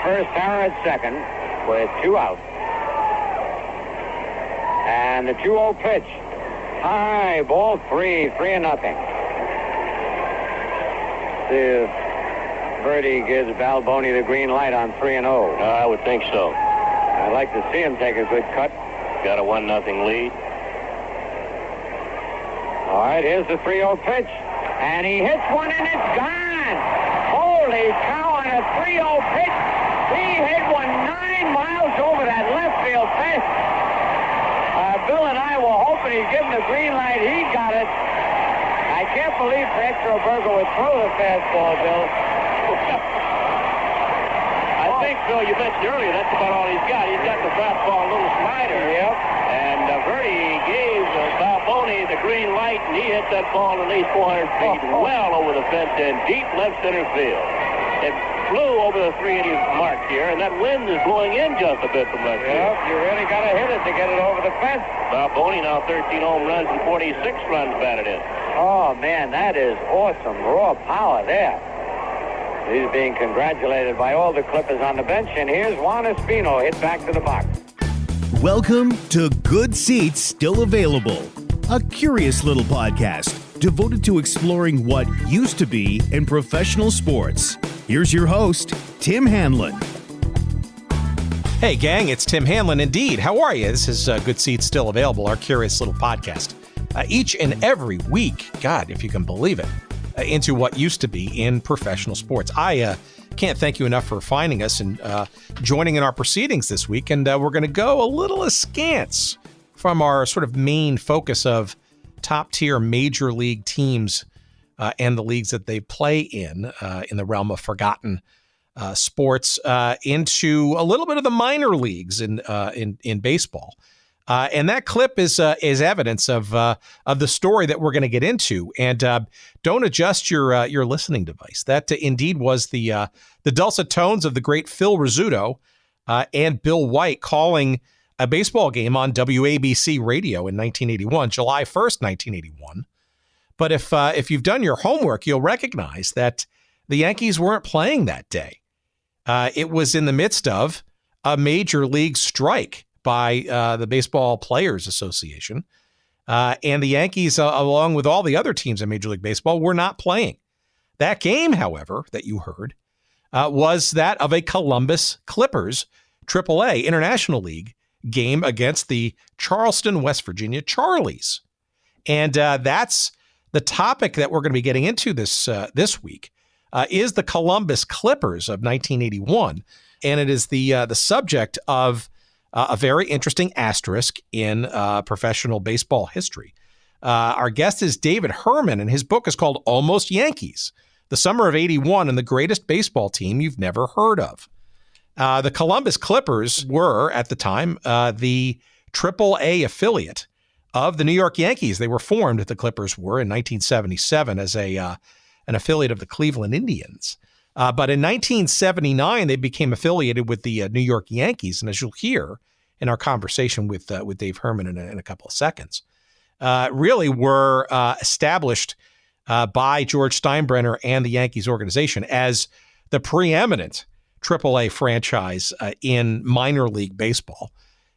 first, Harrer at second, with 2 outs. And the 2-0 pitch. High, ball 3, 3-0. See if Birdie gives Balboni the green light on 3-0. I would think so. I'd like to see him take a good cut. Got a 1-0 lead. All right, here's the 3-0 pitch. And he hits one and it's gone. Holy cow, on a 3-0 pitch. He hit one 9 miles over that left field fence. Bill and I were hoping he'd give him the green light. He got it. I can't believe Berger would throw the fastball, Bill. I think, Bill, you mentioned earlier, that's about all he's got. He's got the fastball, a little slider. Yep. And Verdi gave Balboni the green light, and he hit that ball at least 400 feet well over the fence in deep left center field. It flew over the 380 mark here, and that wind is blowing in just a bit from left field. Yep, you really got to hit it to get it over the fence. Balboni now 13 home runs and 46 runs batted in. Oh, man, that is awesome. Raw power there. He's being congratulated by all the Clippers on the bench, and here's Juan Espino hit back to the box. Welcome to Good Seats Still Available, a curious little podcast devoted to exploring what used to be in professional sports. Here's your host, Tim Hanlon. Hey, gang, it's Tim Hanlon indeed. How are you? This is Good Seats Still Available, our curious little podcast. Each and every week, God, if you can believe it, into what used to be in professional sports. I can't thank you enough for finding us and joining in our proceedings this week. And we're going to go a little askance from our sort of main focus of top-tier major league teams and the leagues that they play in the realm of forgotten sports into a little bit of the minor leagues in baseball. And that clip is evidence of the story that we're going to get into. And don't adjust your listening device. That indeed was the dulcet tones of the great Phil Rizzuto and Bill White calling a baseball game on WABC radio in 1981, July 1st, 1981. But if you've done your homework, you'll recognize that the Yankees weren't playing that day. It was in the midst of a major league strike by the Baseball Players Association. And the Yankees, along with all the other teams in Major League Baseball, were not playing. That game, however, that you heard, was that of a Columbus Clippers Triple-A International League game against the Charleston, West Virginia Charlies. And that's the topic that we're going to be getting into this week, is the Columbus Clippers of 1981. And it is the subject of a very interesting asterisk in professional baseball history. Our guest is David Herman, and his book is called Almost Yankees, The Summer of '81 and the Greatest Baseball Team You've Never Heard of. The Columbus Clippers were, at the time, the Triple-A affiliate of the New York Yankees. They were formed, the Clippers were, in 1977 as an affiliate of the Cleveland Indians. But in 1979, they became affiliated with the New York Yankees. And as you'll hear in our conversation with Dave Herman in a couple of seconds, really were established by George Steinbrenner and the Yankees organization as the preeminent Triple-A franchise in minor league baseball.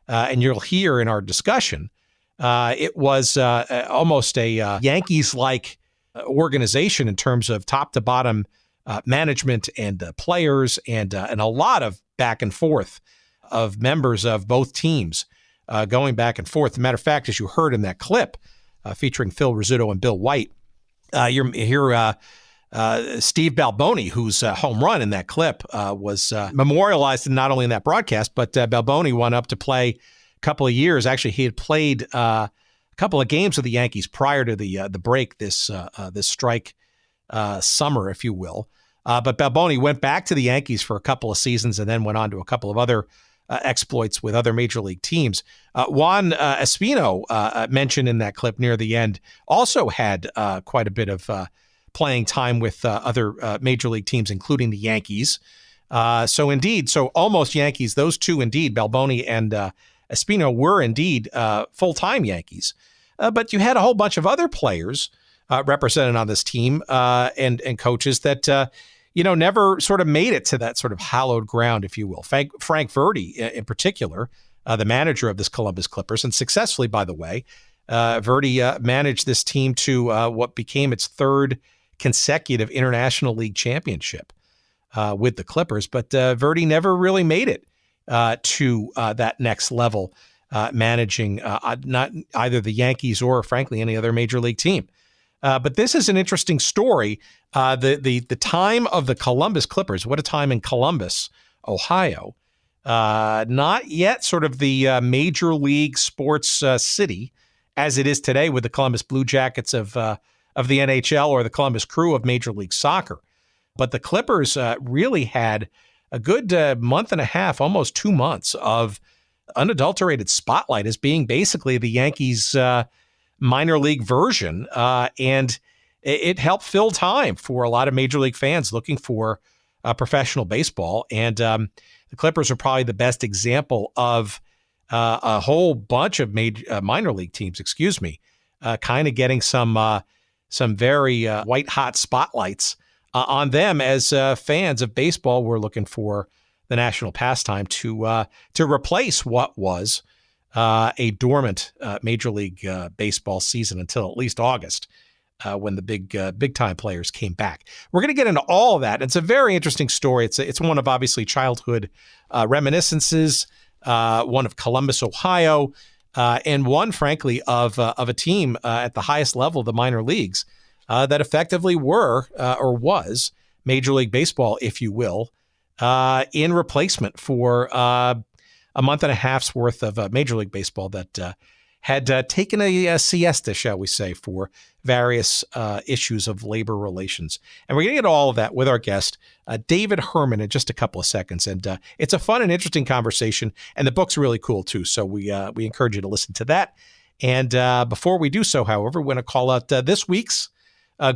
And you'll hear in our discussion, it was almost a Yankees-like organization in terms of top to bottom management and players and a lot of back and forth of members of both teams going back and forth. As a matter of fact, as you heard in that clip featuring Phil Rizzuto and Bill White, you hear Steve Balboni, whose home run in that clip was memorialized not only in that broadcast, but Balboni went up to play a couple of years. Actually, he had played a couple of games with the Yankees prior to the break this strike summer, if you will. But Balboni went back to the Yankees for a couple of seasons and then went on to a couple of other exploits with other major league teams. Juan Espino, mentioned in that clip near the end, also had quite a bit of playing time with other major league teams, including the Yankees. So almost Yankees, those two indeed, Balboni and Espino, were indeed full-time Yankees. But you had a whole bunch of other players represented on this team and coaches that never sort of made it to that sort of hallowed ground, if you will. Frank Verdi, in particular, the manager of this Columbus Clippers, and successfully, by the way, Verdi managed this team to what became its third consecutive International League championship with the Clippers. But Verdi never really made it to that next level, managing not either the Yankees or, frankly, any other major league team. But this is an interesting story. The time of the Columbus Clippers, what a time in Columbus, Ohio. Not yet sort of the major league sports city as it is today with the Columbus Blue Jackets of the NHL or the Columbus Crew of Major League Soccer. But the Clippers really had a good month and a half, almost 2 months of unadulterated spotlight as being basically the Yankees' minor league version. And it helped fill time for a lot of major league fans looking for professional baseball. And the Clippers are probably the best example of a whole bunch of minor league teams, kind of getting some very white hot spotlights on them as fans of baseball were looking for the national pastime to replace what was a dormant Major League Baseball season until at least August, when the big time players came back. We're going to get into all of that. It's a very interesting story. It's one of obviously childhood reminiscences, one of Columbus, Ohio, and one, frankly, of a team at the highest level of the minor leagues that effectively were or was Major League Baseball, if you will, in replacement for a month and a half's worth of Major League Baseball that had taken a siesta, shall we say, for various issues of labor relations. And we're going to get all of that with our guest, David Herman, in just a couple of seconds. And it's a fun and interesting conversation, and the book's really cool, too. So we encourage you to listen to that. And before we do so, however, we're going to call out this week's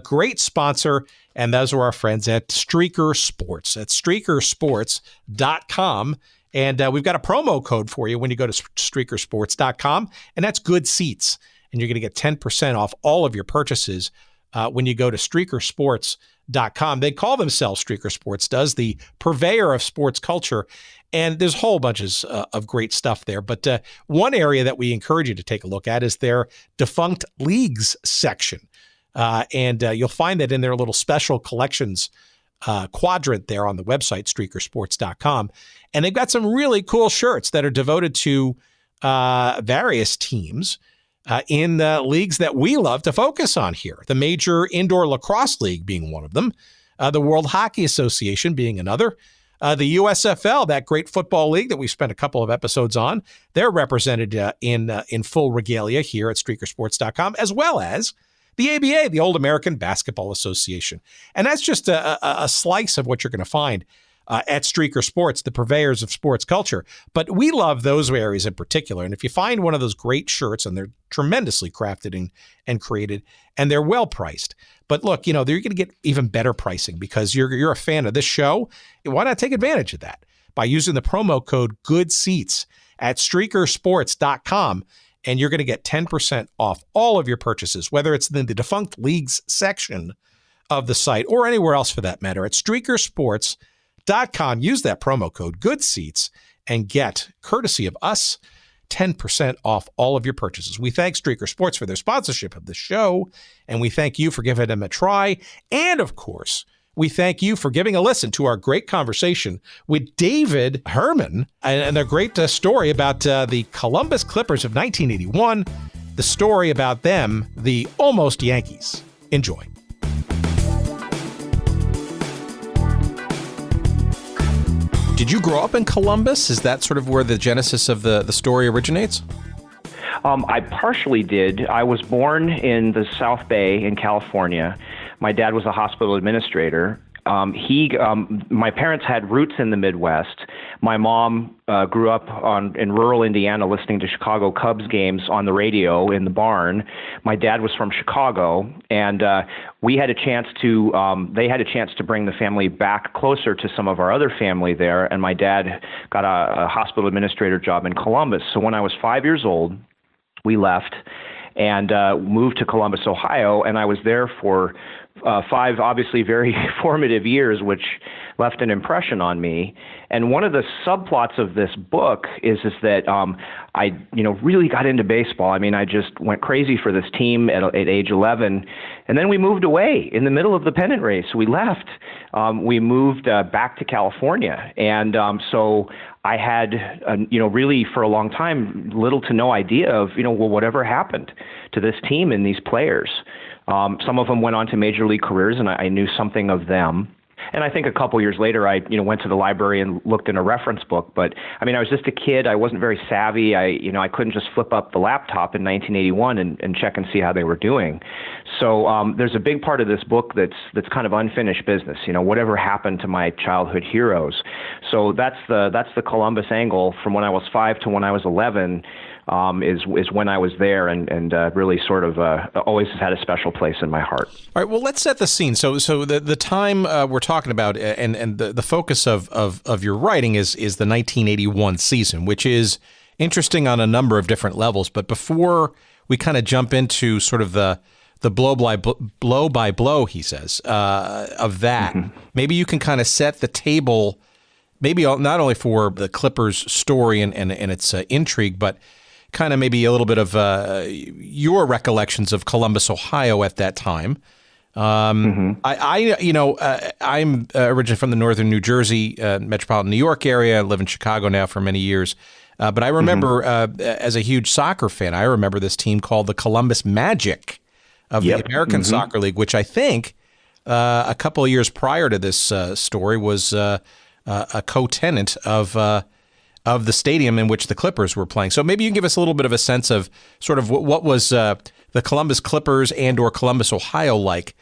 great sponsor, and those are our friends at Streaker Sports. At streakersports.com. And we've got a promo code for you when you go to streakersports.com, and that's Good Seats. And you're going to get 10% off all of your purchases when you go to streakersports.com. They call themselves, Streaker Sports does, the purveyor of sports culture. And there's whole bunches of great stuff there. But one area that we encourage you to take a look at is their defunct leagues section. And you'll find that in their little special collections quadrant there on the website, streakersports.com. And they've got some really cool shirts that are devoted to various teams in leagues that we love to focus on here. The Major Indoor Lacrosse League being one of them, the World Hockey Association being another, the USFL, that great football league that we've spent a couple of episodes on. They're represented in full regalia here at streakersports.com, as well as the ABA, the Old American Basketball Association. And that's just a slice of what you're going to find at Streaker Sports, the purveyors of sports culture. But we love those areas in particular. And if you find one of those great shirts, and they're tremendously crafted and created, and they're well priced. But look, you're going to get even better pricing because you're a fan of this show. Why not take advantage of that by using the promo code GOODSEATS at streakersports.com? And you're going to get 10% off all of your purchases, whether it's in the defunct leagues section of the site or anywhere else for that matter. At streakersports.com, use that promo code GOODSEATS and get, courtesy of us, 10% off all of your purchases. We thank Streaker Sports for their sponsorship of the show, and we thank you for giving them a try. And, of course, we thank you for giving a listen to our great conversation with David Herman and their great story about the Columbus Clippers of 1981, the story about them, the almost Yankees. Enjoy. Did you grow up in Columbus? Is that sort of where the genesis of the story originates? I partially did. I was born in the South Bay in California. My dad was a hospital administrator. My parents had roots in the Midwest. My mom grew up in rural Indiana listening to Chicago Cubs games on the radio in the barn. My dad was from Chicago, and we had a chance to. They had a chance to bring the family back closer to some of our other family there. And my dad got a hospital administrator job in Columbus. So when I was 5 years old, we left. and moved to Columbus, Ohio, and I was there for 5 obviously very formative years, which left an impression on me. And one of the subplots of this book is that I really got into baseball. I mean, I just went crazy for this team at age 11, and then we moved away in the middle of the pennant race. We left. We moved back to California, and so I had, really for a long time, little to no idea of, whatever happened to this team and these players. Some of them went on to major league careers, and I knew something of them. And I think a couple years later, I went to the library and looked in a reference book. But I mean, I was just a kid. I wasn't very savvy. I couldn't just flip up the laptop in 1981 and check and see how they were doing. So there's a big part of this book that's kind of unfinished business. Whatever happened to my childhood heroes. So that's the Columbus angle from when I was 5 to when I was 11. Is when I was there and really sort of always has had a special place in my heart. All right, well, let's set the scene. So the time we're talking about and the focus of your writing is the 1981 season, which is interesting on a number of different levels. But before we kind of jump into sort of the blow by blow, he says, of that, maybe you can kind of set the table, maybe not only for the Clippers story and its intrigue, but kind of maybe a little bit of your recollections of Columbus, Ohio at that time. I'm originally from the northern New Jersey, metropolitan New York area. I live in Chicago now for many years. But I remember as a huge soccer fan, I remember this team called the Columbus Magic of the American Soccer League, which I think a couple of years prior to this story was a co-tenant of the stadium in which the Clippers were playing. So maybe you can give us a little bit of a sense of sort of what was the Columbus Clippers and or Columbus, Ohio like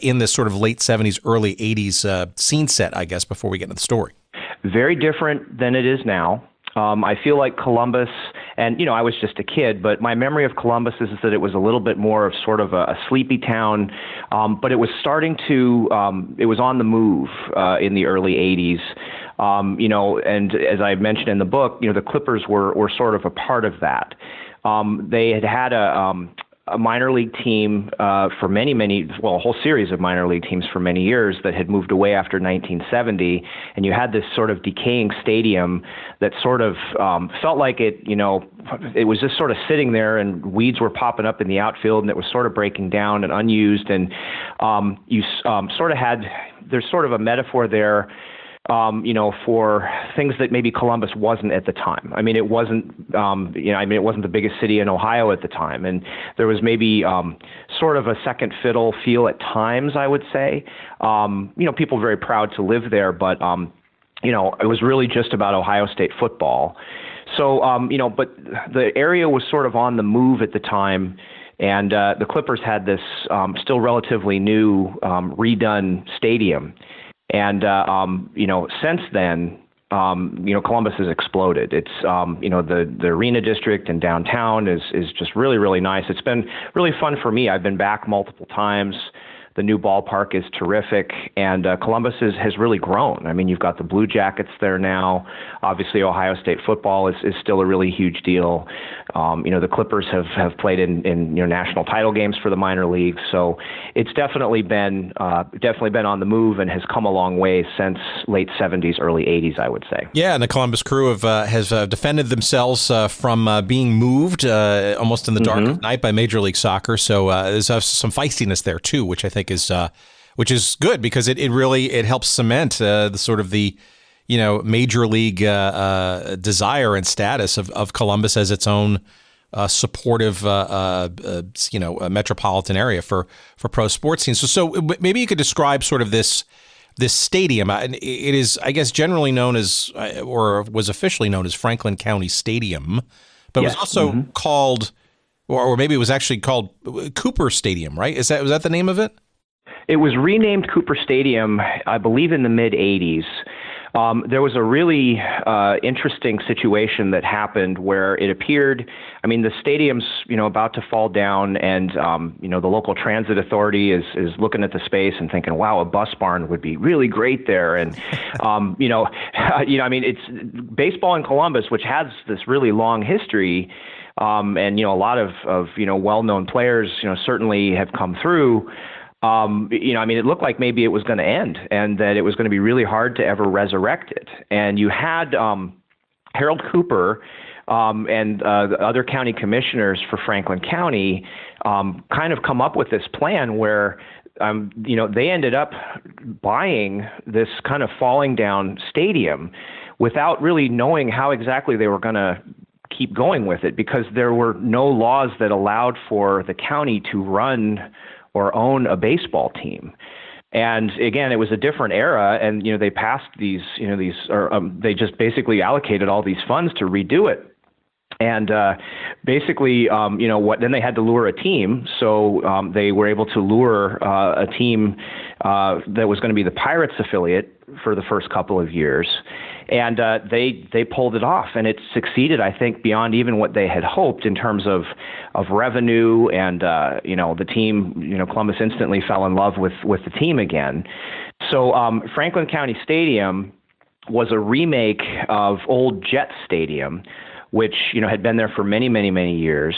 in this sort of late 70s, early 80s scene set, I guess, before we get into the story. Very different than it is now. I feel like Columbus, and I was just a kid, but my memory of Columbus is that it was a little bit more of sort of a sleepy town, but it was starting to, it was on the move in the early 80s. And as I mentioned in the book, the Clippers were sort of a part of that. They had a minor league team for a whole series of minor league teams for many years that had moved away after 1970, and you had this sort of decaying stadium that sort of felt like it was just sort of sitting there, and weeds were popping up in the outfield, and it was sort of breaking down and unused, and you sort of had, there's sort of a metaphor there, for things that maybe Columbus wasn't at the time. I mean, it wasn't, it wasn't the biggest city in Ohio at the time. And there was maybe sort of a second fiddle feel at times, I would say. People were very proud to live there, but, it was really just about Ohio State football. So, but the area was sort of on the move at the time. And the Clippers had this still relatively new redone stadium. And, since then, Columbus has exploded. It's, the arena district and downtown is just really, really nice. It's been really fun for me. I've been back multiple times. The new ballpark is terrific, and Columbus has really grown. I mean, you've got the Blue Jackets there now. Obviously, Ohio State football is still a really huge deal. The Clippers have played in national title games for the minor leagues, so it's definitely been on the move and has come a long way since late 70s, early 80s, I would say. Yeah, and the Columbus Crew has defended themselves from being moved almost in the dark of night by Major League Soccer. So there's some feistiness there too, which I think which is good because it really helps cement the sort of the major league desire and status of Columbus as its own supportive metropolitan area for pro sports teams. So maybe you could describe sort of this stadium. It is, I guess, generally known as, or was officially known as, Franklin County Stadium, but yes. It was also called, or maybe it was actually called Cooper Stadium, right? Was that the name of it? It was renamed Cooper Stadium, I believe, in the mid-'80s. There was a really interesting situation that happened where it appeared, the stadium's, about to fall down, and, the local transit authority is looking at the space and thinking, wow, a bus barn would be really great there. And, it's baseball in Columbus, which has this really long history. and a lot of well-known players certainly have come through. It looked like maybe it was going to end, and that it was going to be really hard to ever resurrect it. And you had Harold Cooper and the other county commissioners for Franklin County kind of come up with this plan where they ended up buying this kind of falling down stadium without really knowing how exactly they were going to keep going with it, because there were no laws that allowed for the county to run or own a baseball team. And again, it was a different era, and they passed these, they just basically allocated all these funds to redo it. And basically, then they had to lure a team. So they were able to lure a team that was going to be the Pirates affiliate for the first couple of years. And they pulled it off, and it succeeded, I think, beyond even what they had hoped in terms of revenue. And, the team, Columbus instantly fell in love with the team again. So Franklin County Stadium was a remake of old Jet Stadium, which had been there for many, many, many years.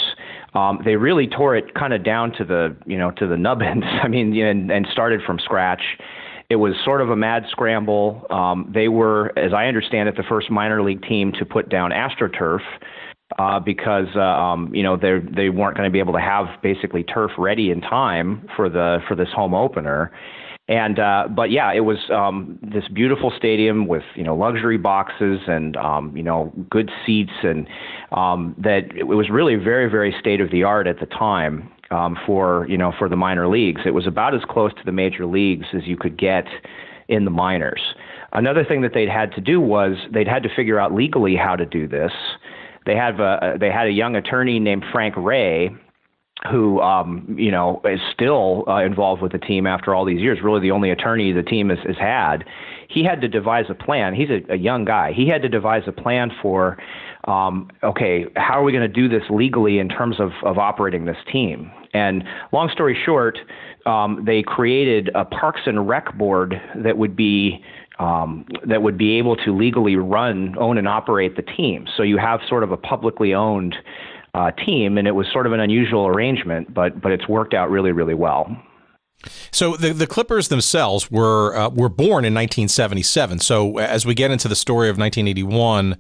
They really tore it kind of down to the nubbins. And started from scratch. It was sort of a mad scramble. They were, as I understand it, the first minor league team to put down AstroTurf because they weren't going to be able to have basically turf ready in time for this home opener. And but yeah, it was this beautiful stadium with luxury boxes and good seats, and that it was really very, very state of the art at the time for the minor leagues. It was about as close to the major leagues as you could get in the minors. Another thing that they'd had to do was they'd had to figure out legally how to do this. They had a young attorney named Frank Ray, who is still involved with the team after all these years, really the only attorney the team has had. He had to devise a plan. He's a young guy. He had to devise a plan for, how are we going to do this legally in terms of operating this team? And long story short, they created a Parks and Rec board that would be able to legally own and operate the team. So you have sort of a publicly owned team, and it was sort of an unusual arrangement, but it's worked out really, really well. So the Clippers themselves were born in 1977. So as we get into the story of 1981,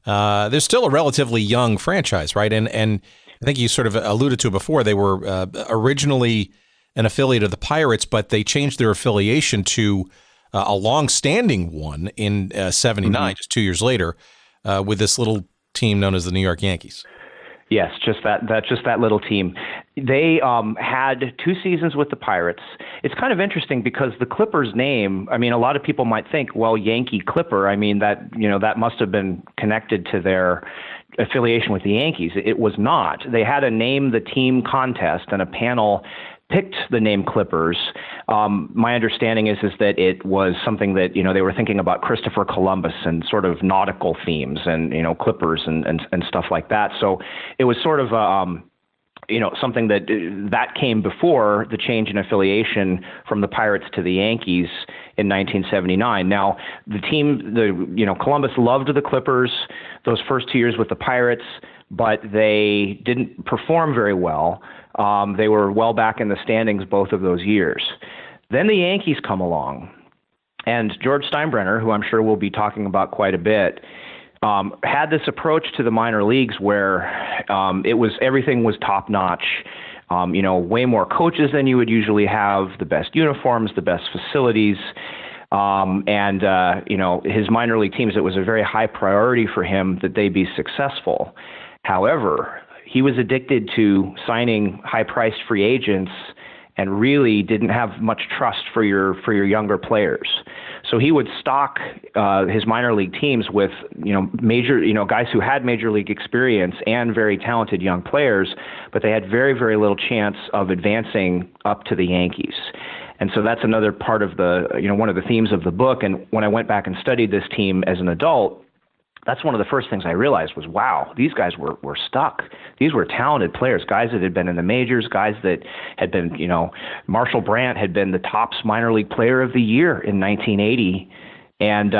they're still a relatively young franchise, right? And I think you sort of alluded to it before. They were originally an affiliate of the Pirates, but they changed their affiliation to a long-standing one in 79, just 2 years later, with this little team known as the New York Yankees. Yes, just that little team. They had 2 seasons with the Pirates. It's kind of interesting because the Clippers name, a lot of people might think, well, Yankee Clipper, that must have been connected to their affiliation with the Yankees. It was not. They had a name the team contest, and a panel picked the name Clippers. My understanding is that it was something that, they were thinking about Christopher Columbus and sort of nautical themes and, Clippers and stuff like that. So it was sort of, something that came before the change in affiliation from the Pirates to the Yankees in 1979. Now, the team, Columbus loved the Clippers those first 2 years with the Pirates, but they didn't perform very well. They were well back in the standings both of those years. Then the Yankees come along, and George Steinbrenner, who I'm sure we'll be talking about quite a bit, had this approach to the minor leagues where everything was top notch. Way more coaches than you would usually have, the best uniforms, the best facilities. And his minor league teams, it was a very high priority for him that they be successful. However, he was addicted to signing high-priced free agents and really didn't have much trust for your younger players. So he would stock his minor league teams with major guys who had major league experience and very talented young players, but they had very, very little chance of advancing up to the Yankees. And so that's another part of the one of the themes of the book. And when I went back and studied this team as an adult, that's one of the first things I realized was, wow, these guys were stuck. These were talented players, guys that had been in the majors, guys that had been, Marshall Brandt had been the Topps minor league player of the year in 1980. and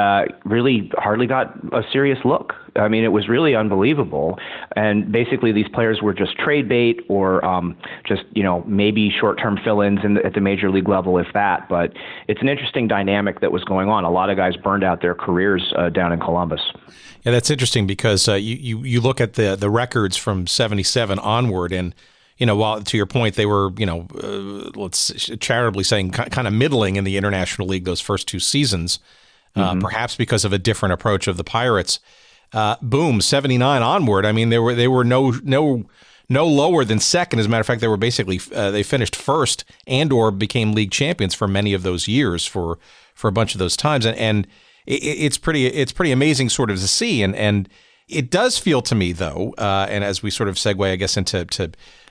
really hardly got a serious look. I mean, it was really unbelievable. And basically, these players were just trade bait or just, maybe short-term fill-ins at the major league level, if that. But it's an interesting dynamic that was going on. A lot of guys burned out their careers down in Columbus. Yeah, that's interesting because you look at the records from 77 onward, and while to your point, they were, let's charitably saying kind of middling in the International League those first two seasons, perhaps because of a different approach of the Pirates. Boom, 79 onward. I mean, they were no lower than second. As a matter of fact, they were basically they finished first and or became league champions for many of those years for a bunch of those times, and it's pretty amazing sort of to see, and it does feel to me though, and as we sort of segue, I guess, into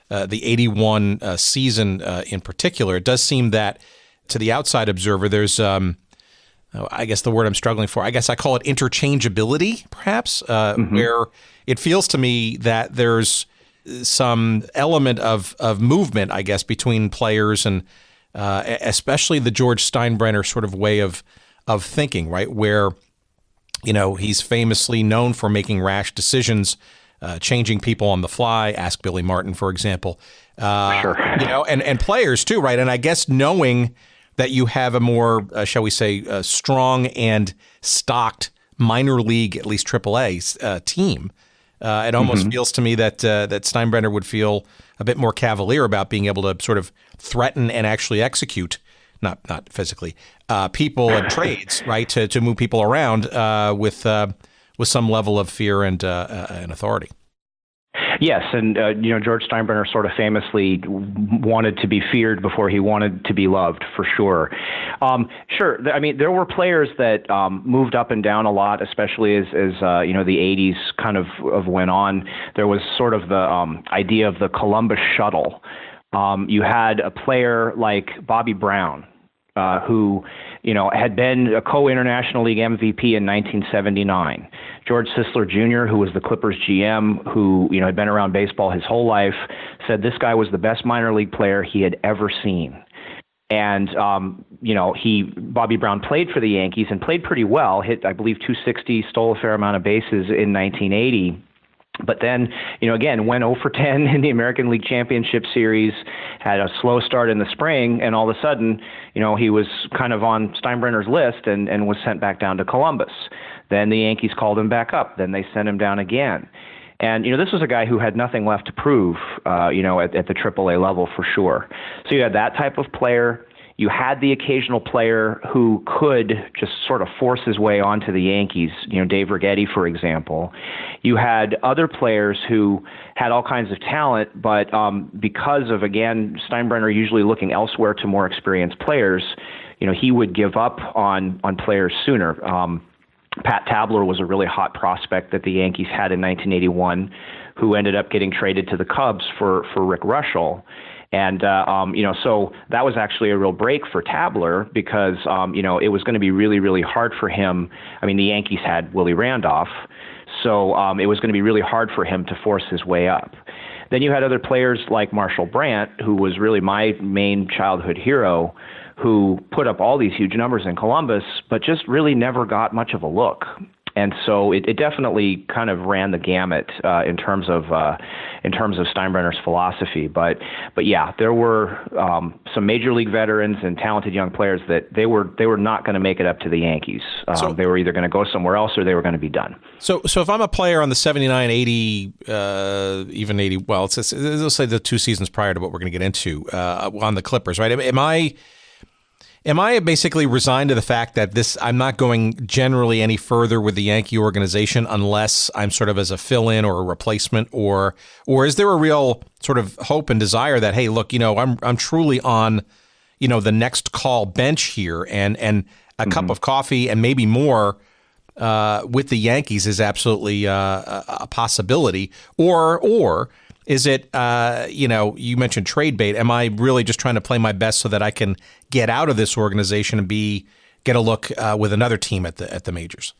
the 81 season in particular, it does seem that to the outside observer, there's I guess the word I'm struggling for, I guess I call it interchangeability, perhaps, where it feels to me that there's some element of movement, I guess, between players and especially the George Steinbrenner sort of way of thinking, right? Where, he's famously known for making rash decisions, changing people on the fly. Ask Billy Martin, for example. Sure. And players too, right? And I guess knowing that you have a more, shall we say, strong and stocked minor league, at least Triple-A team, it almost feels to me that Steinbrenner would feel a bit more cavalier about being able to sort of threaten and actually execute, not physically, people and trades, right, to move people around with some level of fear and authority. Yes, and George Steinbrenner sort of famously wanted to be feared before he wanted to be loved, for sure. Sure, I mean, there were players that moved up and down a lot, especially as the 80s kind of went on. There was sort of the idea of the Columbus shuttle. You had a player like Bobby Brown, who had been a co-International League MVP in 1979. George Sisler Jr., who was the Clippers GM, who had been around baseball his whole life, said this guy was the best minor league player he had ever seen. And Bobby Brown played for the Yankees and played pretty well. Hit, I believe, 260, stole a fair amount of bases in 1980. But then, again, went 0 for 10 in the American League Championship Series, had a slow start in the spring, and all of a sudden, he was kind of on Steinbrenner's list and was sent back down to Columbus. Then the Yankees called him back up. Then they sent him down again. And, this was a guy who had nothing left to prove, at the Triple-A level for sure. So you had that type of player. You had the occasional player who could just sort of force his way onto the Yankees, Dave Righetti, for example. You had other players who had all kinds of talent, but because of, again, Steinbrenner usually looking elsewhere to more experienced players, he would give up on players sooner. Pat Tabler was a really hot prospect that the Yankees had in 1981, who ended up getting traded to the Cubs for Rick Rushell. And, so that was actually a real break for Tabler because, it was going to be really, really hard for him. I mean, the Yankees had Willie Randolph, so it was going to be really hard for him to force his way up. Then you had other players like Marshall Brandt, who was really my main childhood hero, who put up all these huge numbers in Columbus, but just really never got much of a look. And so it definitely kind of ran the gamut in terms of Steinbrenner's philosophy. But yeah, there were some major league veterans and talented young players that they were not going to make it up to the Yankees. They were either going to go somewhere else or they were going to be done. So if I'm a player on the 79, 80, even 80, well, let's say the two seasons prior to what we're going to get into on the Clippers, right? Am I basically resigned to the fact that I'm not going generally any further with the Yankee organization unless I'm sort of as a fill-in or a replacement, or is there a real sort of hope and desire that, hey, look, I'm truly on, the next call bench here, and a cup of coffee and maybe more with the Yankees is absolutely a possibility, or is it, you mentioned trade bait. Am I really just trying to play my best so that I can get out of this organization and get a look with another team at the majors?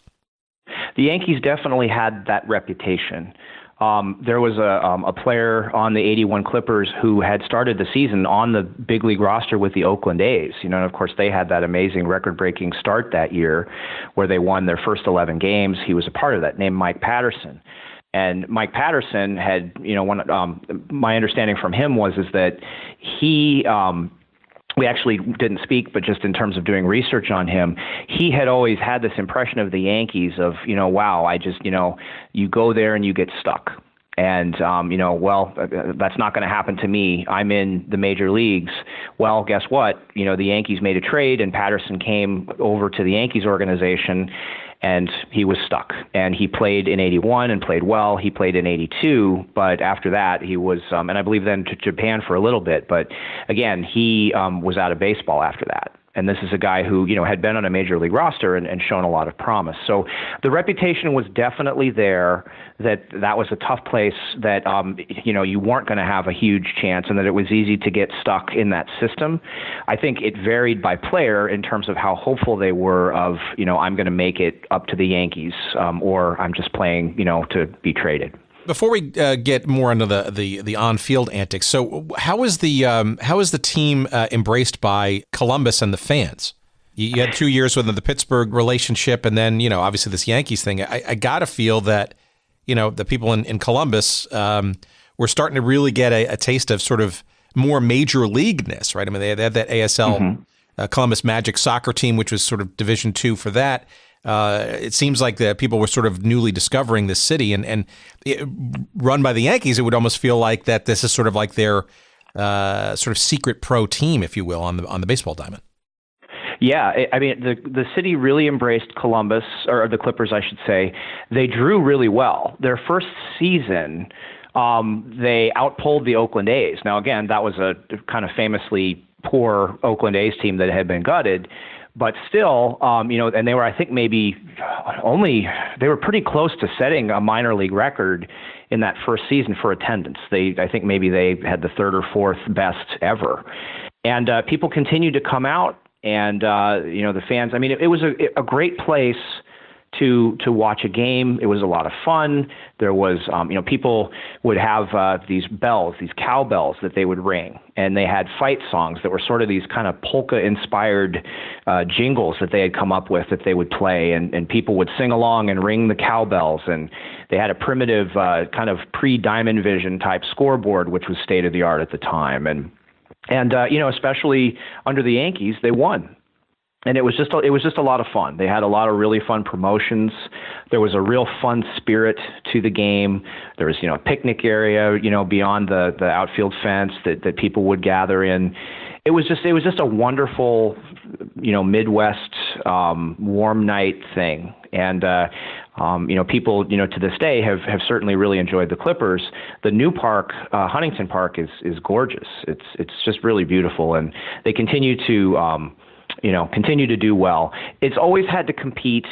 The Yankees definitely had that reputation. there was a player on the '81 Clippers who had started the season on the big league roster with the Oakland A's. And of course, they had that amazing record-breaking start that year where they won their first 11 games. He was a part of that, named Mike Patterson. And Mike Patterson had, my understanding from him is that he, we actually didn't speak, but just in terms of doing research on him, he had always had this impression of the Yankees of, wow, you go there and you get stuck. And, that's not going to happen to me. I'm in the major leagues. Well, guess what? The Yankees made a trade and Patterson came over to the Yankees organization and he was stuck. And he played in '81 and played well. He played in '82, but after that he was, and I believe then to Japan for a little bit. But again, he was out of baseball after that. And this is a guy who, had been on a major league roster and shown a lot of promise. So the reputation was definitely there that was a tough place, that, you weren't going to have a huge chance and that it was easy to get stuck in that system. I think it varied by player in terms of how hopeful they were of, I'm going to make it up to the Yankees, or I'm just playing, to be traded. Before we get more into the on-field antics, so how is the team embraced by Columbus and the fans? You had 2 years with the Pittsburgh relationship, and then obviously this Yankees thing. I gotta feel that the people in Columbus were starting to really get a taste of sort of more major leagueness, right? I mean, they had that ASL Columbus Magic soccer team, which was sort of Division II for that. It seems like the people were sort of newly discovering this city, and run by the Yankees, it would almost feel like that this is sort of like their sort of secret pro team, if you will, on the baseball diamond. Yeah, I mean, the city really embraced Columbus, or the Clippers, I should say. They drew really well. Their first season, they outpolled the Oakland A's. Now, again, that was a kind of famously poor Oakland A's team that had been gutted. But still, and they were, I think, they were pretty close to setting a minor league record in that first season for attendance. I think maybe they had the third or fourth best ever. And people continued to come out, and, the fans, I mean, it was a great place to watch a game. It was a lot of fun. There was, people would have these bells, these cowbells that they would ring, and they had fight songs that were sort of these kind of polka-inspired jingles that they had come up with that they would play, and people would sing along and ring the cowbells, and they had a primitive kind of pre-Diamond Vision type scoreboard, which was state-of-the-art at the time, and especially under the Yankees, they won. And it was just a lot of fun. They had a lot of really fun promotions. There was a real fun spirit to the game. There was, a picnic area, beyond the outfield fence that people would gather in. It was just a wonderful, Midwest warm night thing. And people, to this day have certainly really enjoyed the Clippers. The new park, Huntington Park, is gorgeous. It's just really beautiful, and they continue to continue to do well. It's always had to compete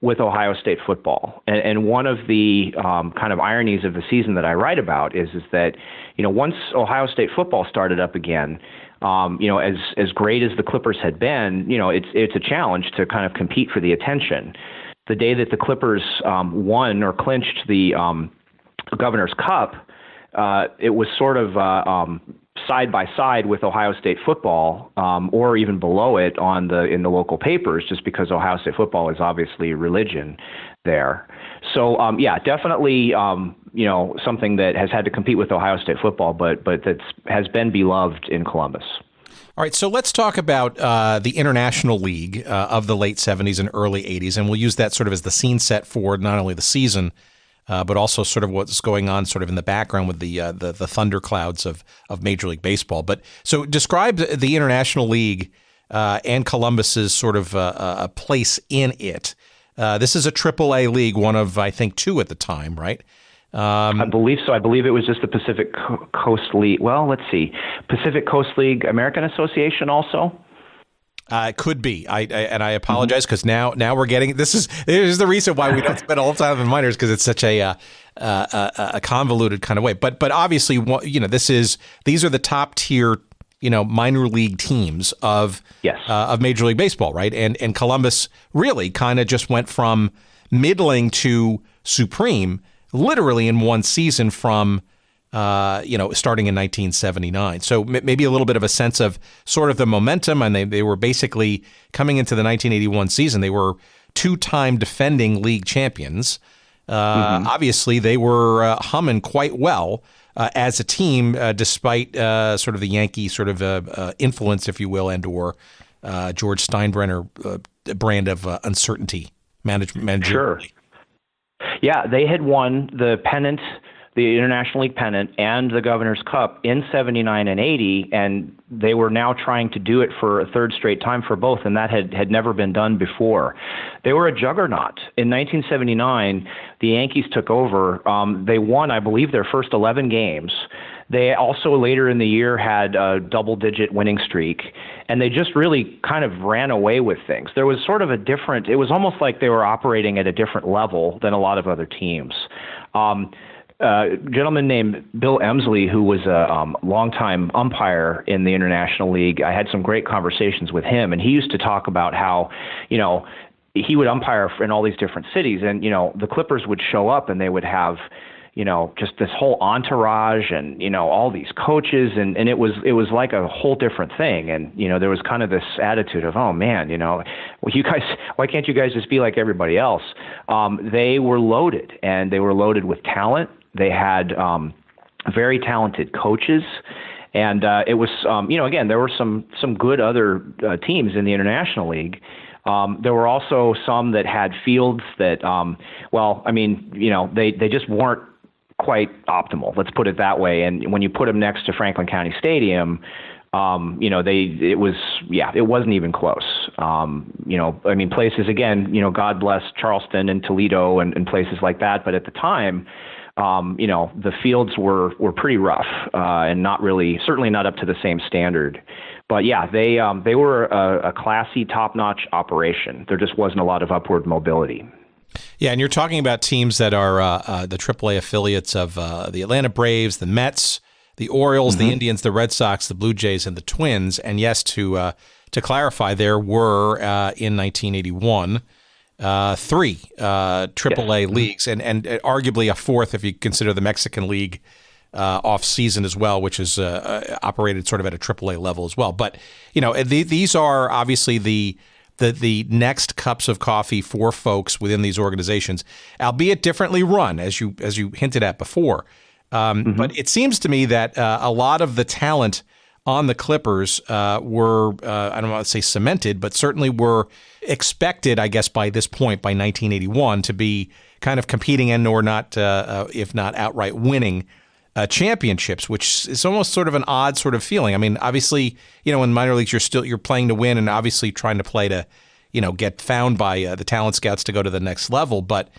with Ohio State football. And one of the kind of ironies of the season that I write about is that, once Ohio State football started up again, as great as the Clippers had been, it's a challenge to kind of compete for the attention. The day that the Clippers won or clinched the Governor's Cup, it was sort of side by side with Ohio State football, or even below it in the local papers, just because Ohio State football is obviously religion there. So definitely something that has had to compete with Ohio State football, but that has been beloved in Columbus. All right, so let's talk about the International League of the late 70s and early 80s, and we'll use that sort of as the scene set for not only the season, but also sort of what's going on sort of in the background with the thunderclouds of Major League Baseball. But so describe the International League and Columbus's sort of a place in it. This is a Triple-A league, one of, I think, two at the time, right? I believe so. I believe it was just the Pacific Coast League. Well, let's see. Pacific Coast League American Association also? It could be. I apologize because now we're getting this is the reason why we don't spend a whole time in minors, because it's such a convoluted kind of way. But obviously, these are the top tier minor league teams of Major League Baseball, right? And Columbus really kind of just went from middling to supreme literally in one season from starting in 1979. So maybe a little bit of a sense of sort of the momentum, and they were basically coming into the 1981 season. They were two-time defending league champions. Obviously, they were humming quite well as a team, despite sort of the Yankee sort of influence, if you will, and/or George Steinbrenner brand of uncertainty management. Sure. Yeah, they had won the pennant, the International League pennant, and the Governor's Cup in 79 and 80, and they were now trying to do it for a third straight time for both, and that had never been done before. They were a juggernaut. In 1979, the Yankees took over. They won, I believe, their first 11 games. They also later in the year had a double-digit winning streak, and they just really kind of ran away with things. There was sort of it was almost like they were operating at a different level than a lot of other teams. A gentleman named Bill Emsley, who was a longtime umpire in the International League, I had some great conversations with him, and he used to talk about how, he would umpire in all these different cities, and, the Clippers would show up and they would have, just this whole entourage and, all these coaches, and it was like a whole different thing. And, there was kind of this attitude of, oh man, well, you guys, why can't you guys just be like everybody else? They were loaded, and they were loaded with talent. They had very talented coaches, and it was, again, there were some good other teams in the International League. There were also some that had fields that, they just weren't quite optimal. Let's put it that way. And when you put them next to Franklin County Stadium, it wasn't even close. Places, again, God bless Charleston and Toledo and places like that. But at the time, the fields were pretty rough and certainly not up to the same standard. But yeah, they were a classy, top-notch operation. There just wasn't a lot of upward mobility. Yeah, and you're talking about teams that are the Triple-A affiliates of the Atlanta Braves, the Mets, the Orioles, the Indians, the Red Sox, the Blue Jays, and the Twins. And yes, to clarify, there were in 1981 three Triple-A leagues, and arguably a fourth if you consider the Mexican League off season as well, which is operated sort of at a Triple-A level as well. But these are obviously the next cups of coffee for folks within these organizations, albeit differently run, as you hinted at before. But it seems to me that a lot of the talent on the Clippers were, I don't want to say cemented, but certainly were expected, I guess, by this point, by 1981, to be kind of competing and or not, if not outright winning championships, which is almost sort of an odd sort of feeling. I mean, obviously, in minor leagues, you're playing to win and obviously trying to play to, get found by the talent scouts to go to the next level. But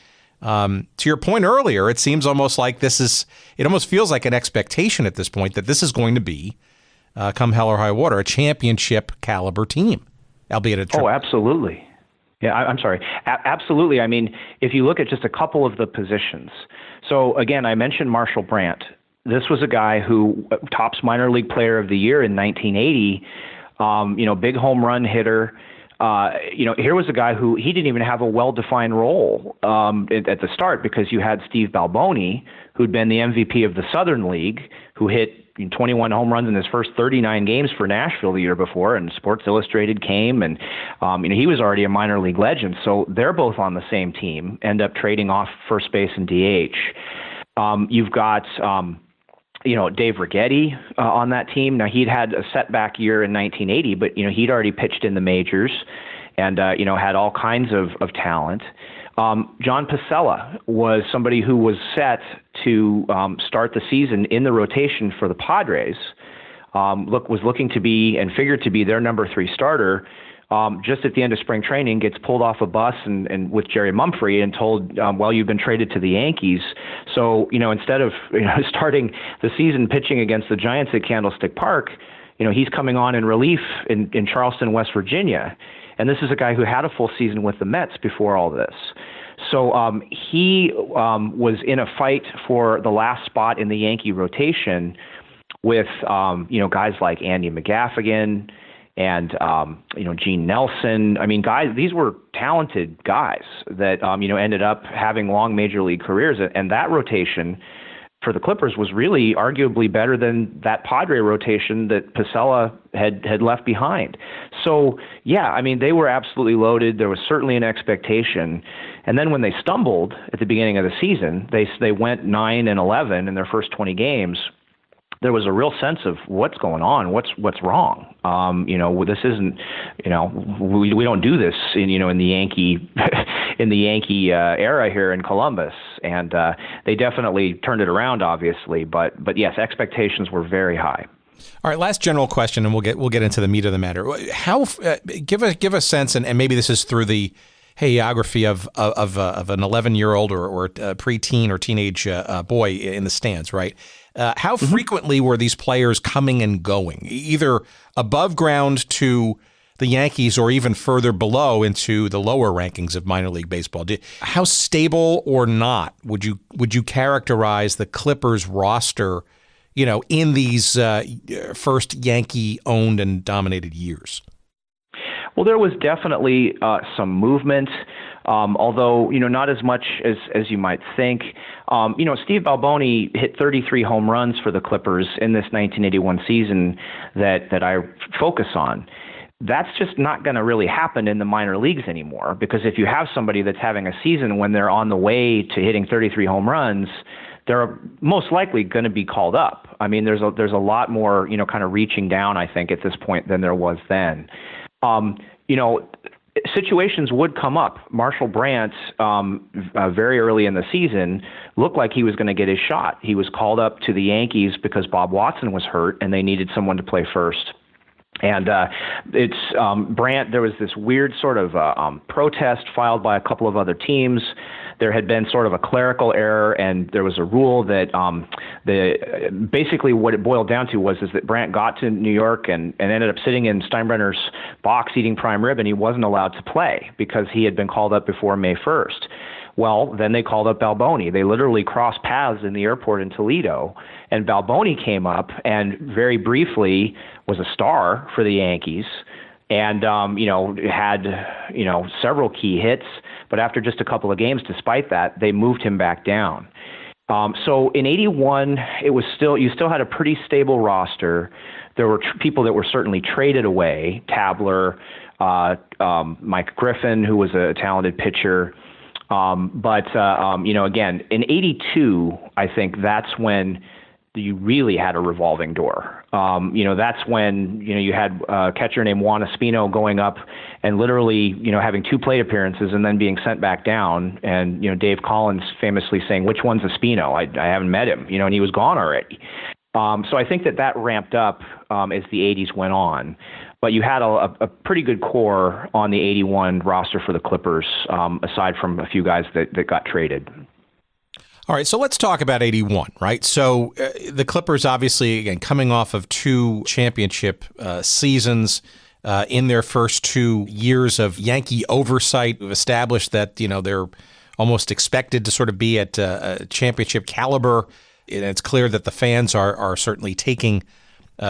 to your point earlier, it seems almost like it almost feels like an expectation at this point that this is going to be, come hell or high water, a championship caliber team, albeit a triple. Oh, absolutely. Yeah, I'm sorry. Absolutely. I mean, if you look at just a couple of the positions. So again, I mentioned Marshall Brandt. This was a guy who tops minor league player of the year in 1980, big home run hitter. Here was a guy who he didn't even have a well-defined role at the start, because you had Steve Balboni, who'd been the MVP of the Southern League, who hit 21 home runs in his first 39 games for Nashville the year before, and Sports Illustrated came, and he was already a minor league legend. So they're both on the same team, end up trading off first base and DH. You've got Dave Righetti on that team. Now, he'd had a setback year in 1980, but he'd already pitched in the majors and had all kinds of talent. John Pasella was somebody who was set to start the season in the rotation for the Padres. Was looking to be and figured to be their number 3 starter. Just at the end of spring training, gets pulled off a bus and with Jerry Mumphrey and told, well, you've been traded to the Yankees. So, instead of starting the season pitching against the Giants at Candlestick Park, he's coming on in relief in Charleston, West Virginia. And this is a guy who had a full season with the Mets before all this. So he was in a fight for the last spot in the Yankee rotation with, guys like Andy McGaffigan and Gene Nelson. I mean, guys, these were talented guys that ended up having long major league careers, and that rotation for the Clippers was really arguably better than that Padre rotation that Pasella had left behind. So, yeah, I mean, they were absolutely loaded. There was certainly an expectation. And then when they stumbled at the beginning of the season, they went 9-11 in their first 20 games. There was a real sense of what's going on, what's wrong. This isn't, we don't do this in the Yankee in the Yankee era here in Columbus, and they definitely turned it around, obviously. But yes, expectations were very high. All right, last general question, and we'll get into the meat of the matter. How give a sense, and maybe this is through the hagiography of an 11-year-old or preteen or teenage boy in the stands, right? How frequently were these players coming and going, either above ground to the Yankees or even further below into the lower rankings of minor league baseball? How stable or not would you characterize the Clippers roster, in these first Yankee-owned and dominated years? Well, there was definitely some movement, although, not as much as you might think. Steve Balboni hit 33 home runs for the Clippers in this 1981 season that I focus on. That's just not going to really happen in the minor leagues anymore, because if you have somebody that's having a season when they're on the way to hitting 33 home runs, they're most likely going to be called up. I mean, there's a lot more, kind of reaching down, I think, at this point than there was then. Situations would come up. Marshall Brandt, very early in the season, looked like he was going to get his shot. He was called up to the Yankees because Bob Watson was hurt, and they needed someone to play first. And Brandt, there was this weird sort of protest filed by a couple of other teams. There had been sort of a clerical error, and there was a rule that basically what it boiled down to was that Brandt got to New York and ended up sitting in Steinbrenner's box eating prime rib, and he wasn't allowed to play because he had been called up before May 1st. Well, then they called up Balboni. They literally crossed paths in the airport in Toledo, and Balboni came up and very briefly was a star for the Yankees and, had, several key hits. But after just a couple of games, despite that, they moved him back down. So in 81, you still had a pretty stable roster. There were people that were certainly traded away, Tabler, Mike Griffin, who was a talented pitcher. But again, in 82, I think that's when you really had a revolving door. That's when, you had a catcher named Juan Espino going up and literally, having 2 plate appearances and then being sent back down. And, Dave Collins famously saying, "Which one's Espino? I haven't met him," and he was gone already. So I think that ramped up as the 80s went on. But you had a pretty good core on the 81 roster for the Clippers, aside from a few guys that got traded. All right, so let's talk about 81, right? So the Clippers, obviously, again, coming off of 2 championship seasons in their first 2 years of Yankee oversight, we've established that, they're almost expected to sort of be at a championship caliber. And it's clear that the fans are certainly taking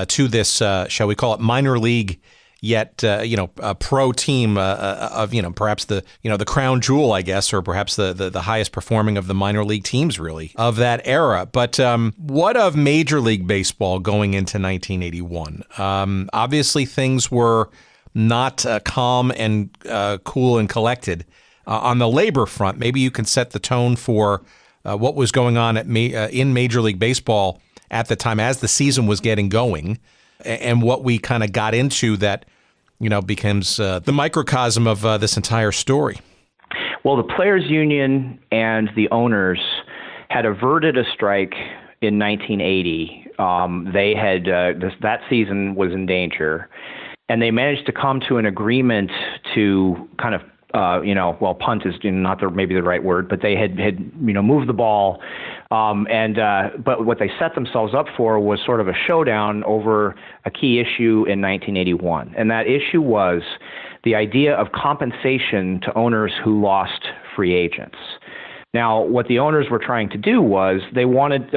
to this, shall we call it, minor league, yet a pro team of perhaps the the crown jewel, I guess, or perhaps the highest performing of the minor league teams, really, of that era. But what of Major League Baseball going into 1981? Obviously, things were not calm and cool and collected on the labor front. Maybe you can set the tone for what was going on in Major League Baseball at the time as the season was getting going, and what we kind of got into that, becomes the microcosm of this entire story. Well, the Players Union and the owners had averted a strike in 1980. They had that season was in danger, and they managed to come to an agreement to kind of punt is not maybe the right word, but they had moved the ball. But what they set themselves up for was sort of a showdown over a key issue in 1981. And that issue was the idea of compensation to owners who lost free agents. Now, what the owners were trying to do was they wanted,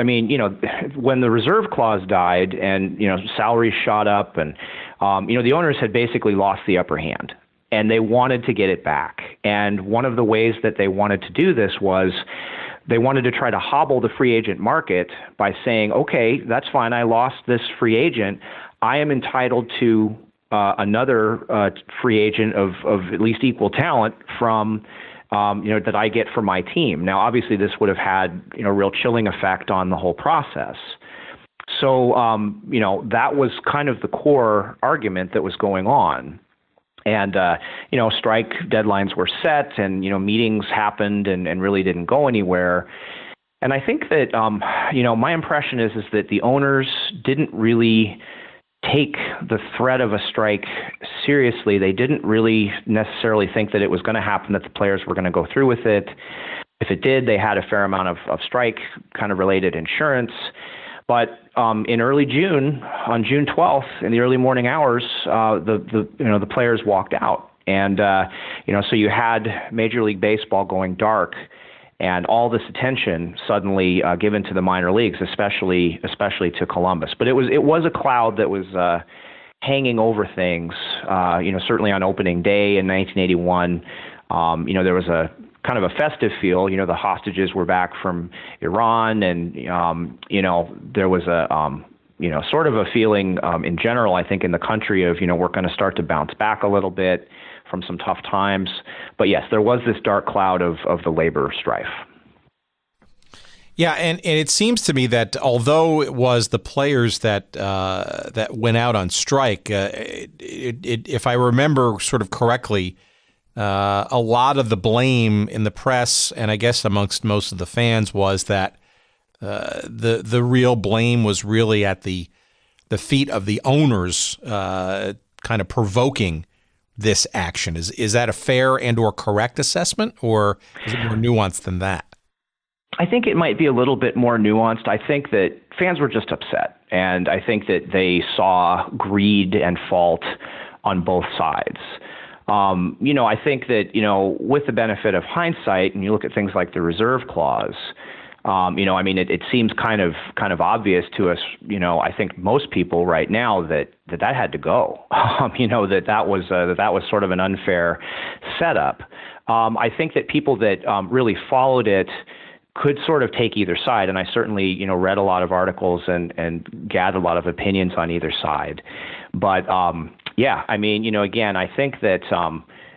when the reserve clause died and, salaries shot up and, the owners had basically lost the upper hand and they wanted to get it back. And one of the ways that they wanted to do this was they wanted to try to hobble the free agent market by saying, okay, that's fine. I lost this free agent. I am entitled to another free agent of at least equal talent from that I get for my team. Now, obviously, this would have had, a real chilling effect on the whole process. So, that was kind of the core argument that was going on. And, strike deadlines were set and, meetings happened and really didn't go anywhere. And I think that, my impression is that the owners didn't really take the threat of a strike seriously. They didn't really necessarily think that it was going to happen, that the players were going to go through with it. If it did, they had a fair amount of strike kind of related insurance. But in early June, on June 12th, in the early morning hours, the players walked out. And, so you had Major League Baseball going dark and all this attention suddenly given to the minor leagues, especially to Columbus. But it was a cloud that was hanging over things. Certainly on opening day in 1981, there was a kind of a festive feel. The hostages were back from Iran, and there was a sort of a feeling in general, I think, in the country of we're going to start to bounce back a little bit from some tough times. But yes, there was this dark cloud of the labor strife. Yeah, and it seems to me that although it was the players that went out on strike, if I remember sort of correctly, a lot of the blame in the press and I guess amongst most of the fans was that the real blame was really at the feet of the owners, kind of provoking this action. Is that a fair and or correct assessment, or is it more nuanced than that? I think it might be a little bit more nuanced. I think that fans were just upset, and I think that they saw greed and fault on both sides. I think that, with the benefit of hindsight, and you look at things like the reserve clause, it seems kind of obvious to us, I think most people right now that had to go, that was sort of an unfair setup. I think that people that really followed it could sort of take either side. And I certainly, read a lot of articles and gathered a lot of opinions on either side. But, again, I think that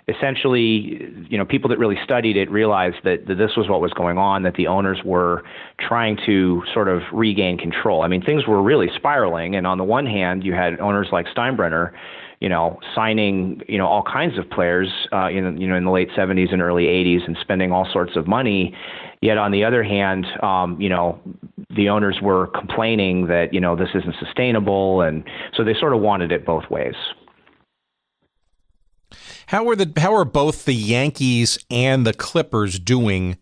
essentially, people that really studied it realized that this was what was going on, that the owners were trying to sort of regain control. Things were really spiraling. And on the one hand, you had owners like Steinbrenner, signing, all kinds of players, in the late 70s and early 80s and spending all sorts of money. Yet on the other hand, the owners were complaining that, this isn't sustainable. And so they sort of wanted it both ways. How are both the Yankees and the Clippers doing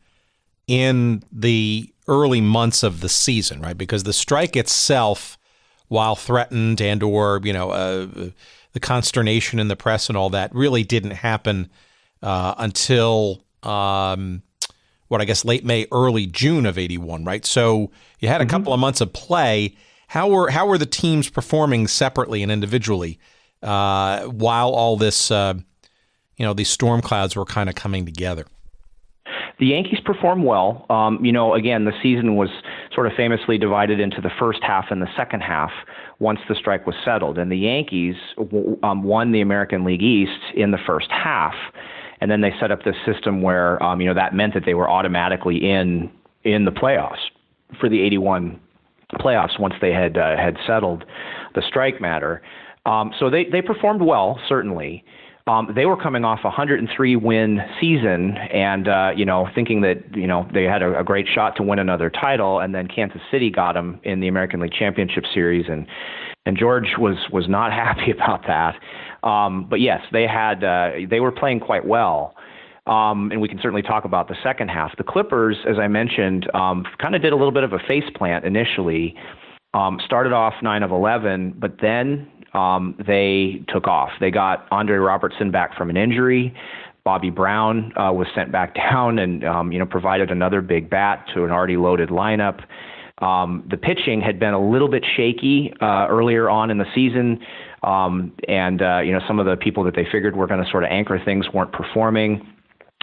in the early months of the season, right? Because the strike itself, while threatened and or, the consternation in the press and all that really didn't happen until late May, early June of 81, right? So you had a couple of months of play. How were the teams performing separately and individually while all this, these storm clouds were kind of coming together? The Yankees performed well. Again, the season was sort of famously divided into the first half and the second half once the strike was settled. And the Yankees won the American League East in the first half. And then they set up this system where, that meant that they were automatically in the playoffs for the 81 playoffs once they had settled the strike matter. So they performed well, certainly. They were coming off a 103-win season and, thinking that, they had a great shot to win another title. And then Kansas City got them in the American League Championship Series. And George was not happy about that. But yes, they were playing quite well. And we can certainly talk about the second half. The Clippers, as I mentioned, kind of did a little bit of a faceplant initially. Started off 9-11, but then they took off. They got Andre Robertson back from an injury. Bobby Brown was sent back down and, provided another big bat to an already loaded lineup. The pitching had been a little bit shaky earlier on in the season, and some of the people that they figured were going to sort of anchor things weren't performing.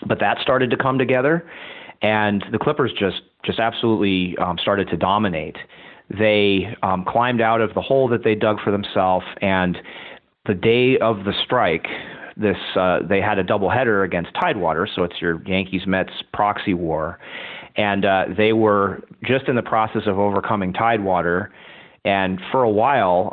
But that started to come together, and the Clippers just absolutely started to dominate. They climbed out of the hole that they dug for themselves, and the day of the strike, they had a doubleheader against Tidewater, so it's your Yankees-Mets proxy war, and they were just in the process of overcoming Tidewater. And for a while,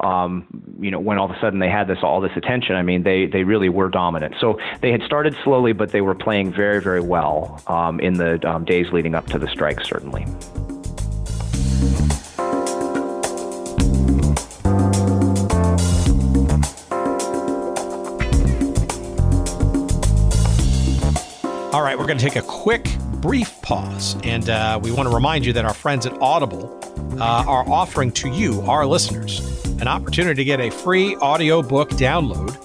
when all of a sudden they had all this attention, I mean, they really were dominant. So they had started slowly, but they were playing very, very well in the days leading up to the strike, certainly. All right, we're going to take a quick, brief pause, and we want to remind you that our friends at Audible are offering to you, our listeners, an opportunity to get a free audiobook download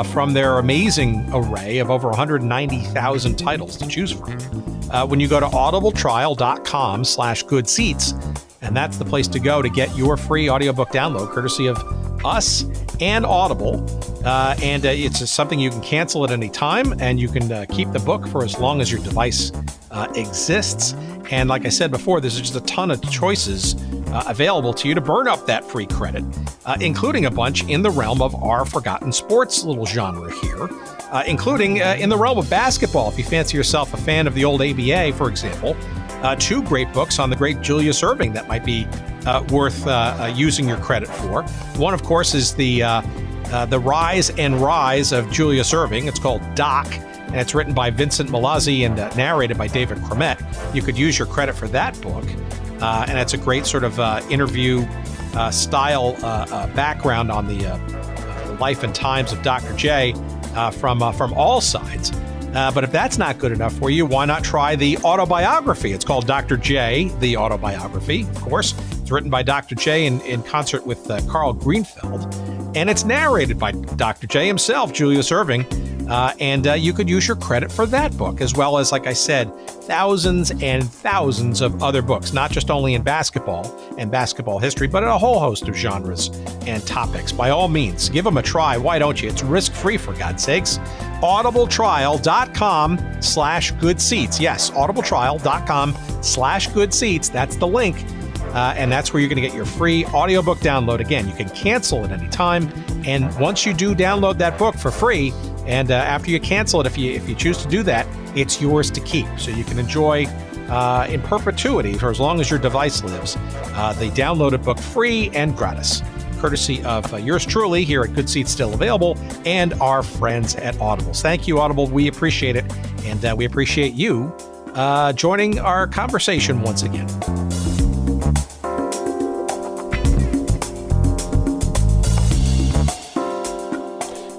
from their amazing array of over 190,000 titles to choose from. When you go to audibletrial.com/goodseats, and that's the place to go to get your free audiobook download, courtesy of us and Audible. And it's something you can cancel at any time, and you can keep the book for as long as your device exists. And like I said before, there's just a ton of choices available to you to burn up that free credit, including a bunch in the realm of our forgotten sports little genre here, including in the realm of basketball. If you fancy yourself a fan of the old ABA, for example, two great books on the great Julius Erving that might be worth using your credit for. One, of course, is the Rise and Rise of Julius Erving. It's called Doc, and it's written by Vincent Milazzi and narrated by David Herman. You could use your credit for that book, and it's a great sort of interview style background on the life and times of Dr. J from all sides. But if that's not good enough for you, why not try the autobiography? It's called Dr. J, the Autobiography, of course. It's written by Dr. J in concert with Carl Greenfeld, and it's narrated by Dr. J himself, Julius Erving, and you could use your credit for that book, as well as, like I said, thousands and thousands of other books, not just only in basketball and basketball history, but in a whole host of genres and topics. By all means, give them a try. Why don't you? It's risk-free, for God's sakes. audibletrial.com/goodseats. Yes, audibletrial.com/goodseats. That's the link. And that's where you're going to get your free audiobook download. Again, you can cancel at any time. And once you do download that book for free, and after you cancel it, if you choose to do that, it's yours to keep. So you can enjoy in perpetuity, for as long as your device lives, the downloaded book free and gratis, courtesy of yours truly here at Good Seats Still Available and our friends at Audible. Thank you, Audible. We appreciate it. And we appreciate you joining our conversation once again.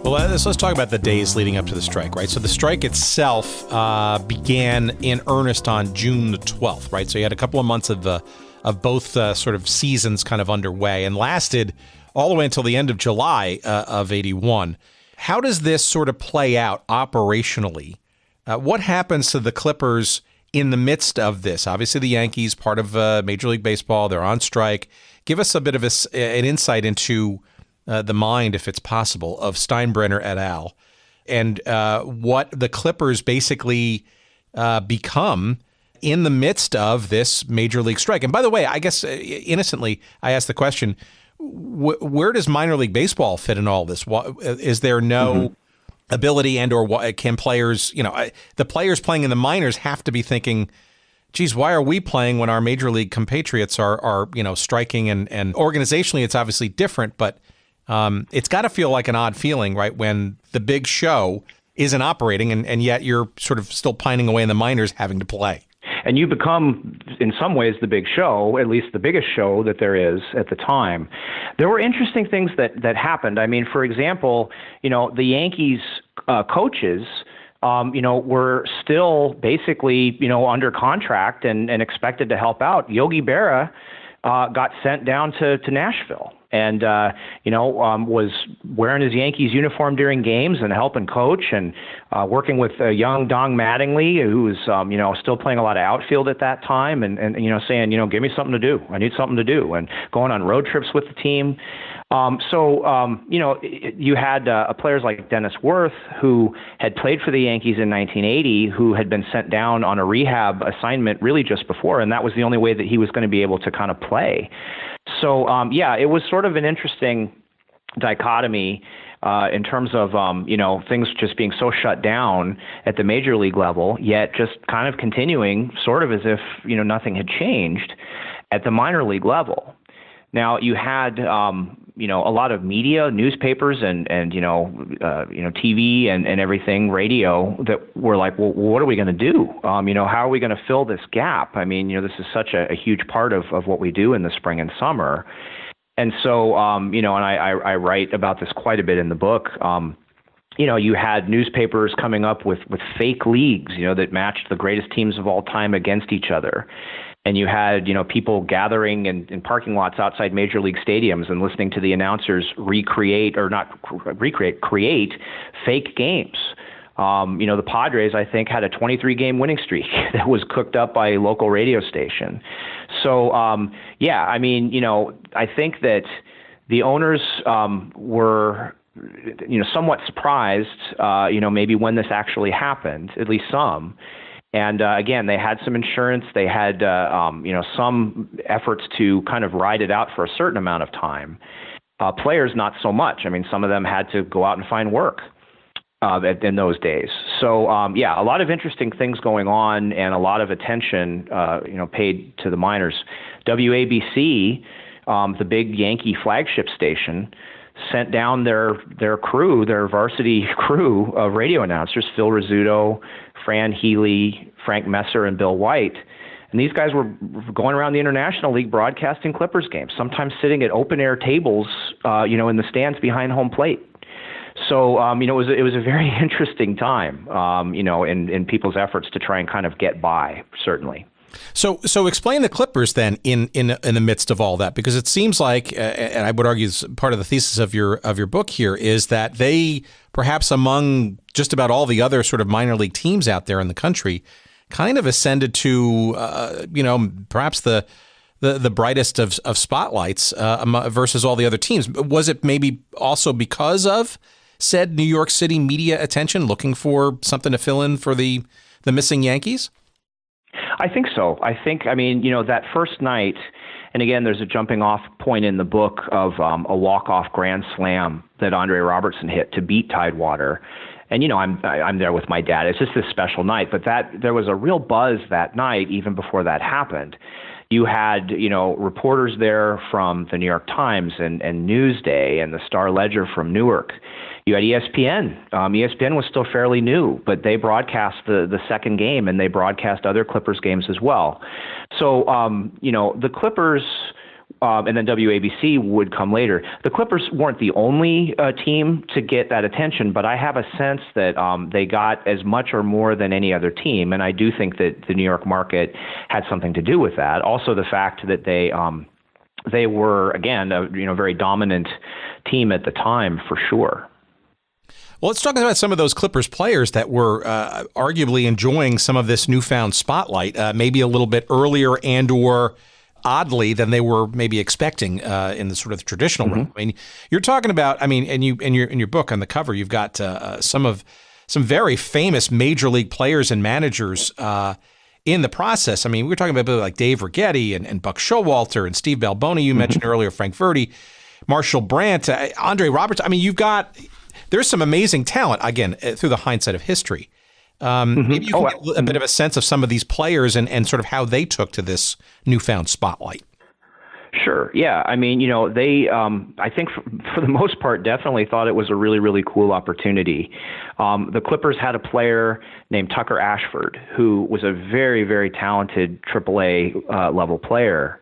Well, let's talk about the days leading up to the strike, right? So the strike itself began in earnest on June the 12th, right? So you had a couple of months of both sort of seasons kind of underway and lasted all the way until the end of July of 81. How does this sort of play out operationally? What happens to the Clippers in the midst of this? Obviously, the Yankees, part of Major League Baseball, they're on strike. Give us a bit of an insight into the mind, if it's possible, of Steinbrenner et al. And what the Clippers basically become in the midst of this Major League strike. And by the way, I guess innocently, I asked the question, where does minor league baseball fit in all this? Is there no ability and or what can players, the players playing in the minors have to be thinking, geez, why are we playing when our major league compatriots are striking? And organizationally, it's obviously different, but it's got to feel like an odd feeling, right, when the big show isn't operating and yet you're sort of still pining away in the minors having to play. And you become, in some ways, the big show, at least the biggest show that there is at the time. There were interesting things that happened. I mean, for example, the Yankees coaches, were still basically, under contract and expected to help out. Yogi Berra got sent down to Nashville. and was wearing his Yankees uniform during games and helping coach, and working with young Don Mattingly, who was still playing a lot of outfield at that time, and saying, give me something to do. I need something to do, and going on road trips with the team. You had players like Dennis Worth, who had played for the Yankees in 1980, who had been sent down on a rehab assignment really just before, and that was the only way that he was going to be able to kind of play. So, it was sort of an interesting dichotomy in terms of, things just being so shut down at the major league level, yet just kind of continuing sort of as if, nothing had changed at the minor league level. Now, you had, a lot of media, newspapers, and TV and everything, radio, that were like, well, what are we going to do? How are we going to fill this gap? I mean, this is such a huge part of what we do in the spring and summer. And so, and I write about this quite a bit in the book. You had newspapers coming up with fake leagues, that matched the greatest teams of all time against each other. And you had, people gathering in parking lots outside major league stadiums and listening to the announcers create fake games. The Padres, I think, had a 23-game winning streak that was cooked up by a local radio station. So, I think that the owners were, somewhat surprised, maybe when this actually happened, at least some. And again, they had some insurance. They had, some efforts to kind of ride it out for a certain amount of time. Players, not so much. I mean, some of them had to go out and find work in those days. So, a lot of interesting things going on, and a lot of attention, paid to the minors. WABC, the big Yankee flagship station, sent down their crew, their varsity crew of radio announcers, Phil Rizzuto, Fran Healy, Frank Messer, and Bill White. And these guys were going around the International League broadcasting Clippers games, sometimes sitting at open-air tables, in the stands behind home plate. So, it was a very interesting time, in people's efforts to try and kind of get by, certainly. So explain the Clippers then in the midst of all that, because it seems like, and I would argue part of the thesis of your book here is that they, perhaps among just about all the other sort of minor league teams out there in the country, kind of ascended to, perhaps the brightest of spotlights versus all the other teams. Was it maybe also because of said New York City media attention, looking for something to fill in for the missing Yankees? I think so. That first night, and again, there's a jumping off point in the book of a walk-off grand slam that Andre Robertson hit to beat Tidewater. And, I'm there with my dad. It's just this special night. But there was a real buzz that night, even before that happened. You had, reporters there from the New York Times and Newsday and the Star-Ledger from Newark. You had ESPN. ESPN was still fairly new, but they broadcast the second game, and they broadcast other Clippers games as well. So, the Clippers, and then WABC would come later. The Clippers weren't the only team to get that attention, but I have a sense that they got as much or more than any other team, and I do think that the New York market had something to do with that. Also, the fact that they were, again, a very dominant team at the time, for sure. Well, let's talk about some of those Clippers players that were arguably enjoying some of this newfound spotlight, maybe a little bit earlier and or oddly than they were maybe expecting in the sort of traditional realm. I mean, you're talking about, and in your book on the cover, you've got some very famous major league players and managers in the process. I mean, we're talking about people like Dave Righetti and Buck Showalter and Steve Balboni, you mentioned earlier, Frank Verdi, Marshall Brandt, Andre Roberts. I mean, there's some amazing talent, again, through the hindsight of history. Maybe you can get a bit of a sense of some of these players and sort of how they took to this newfound spotlight. Sure. Yeah. I mean, they, I think for the most part, definitely thought it was a really, really cool opportunity. The Clippers had a player named Tucker Ashford, who was a very, very talented AAA level player.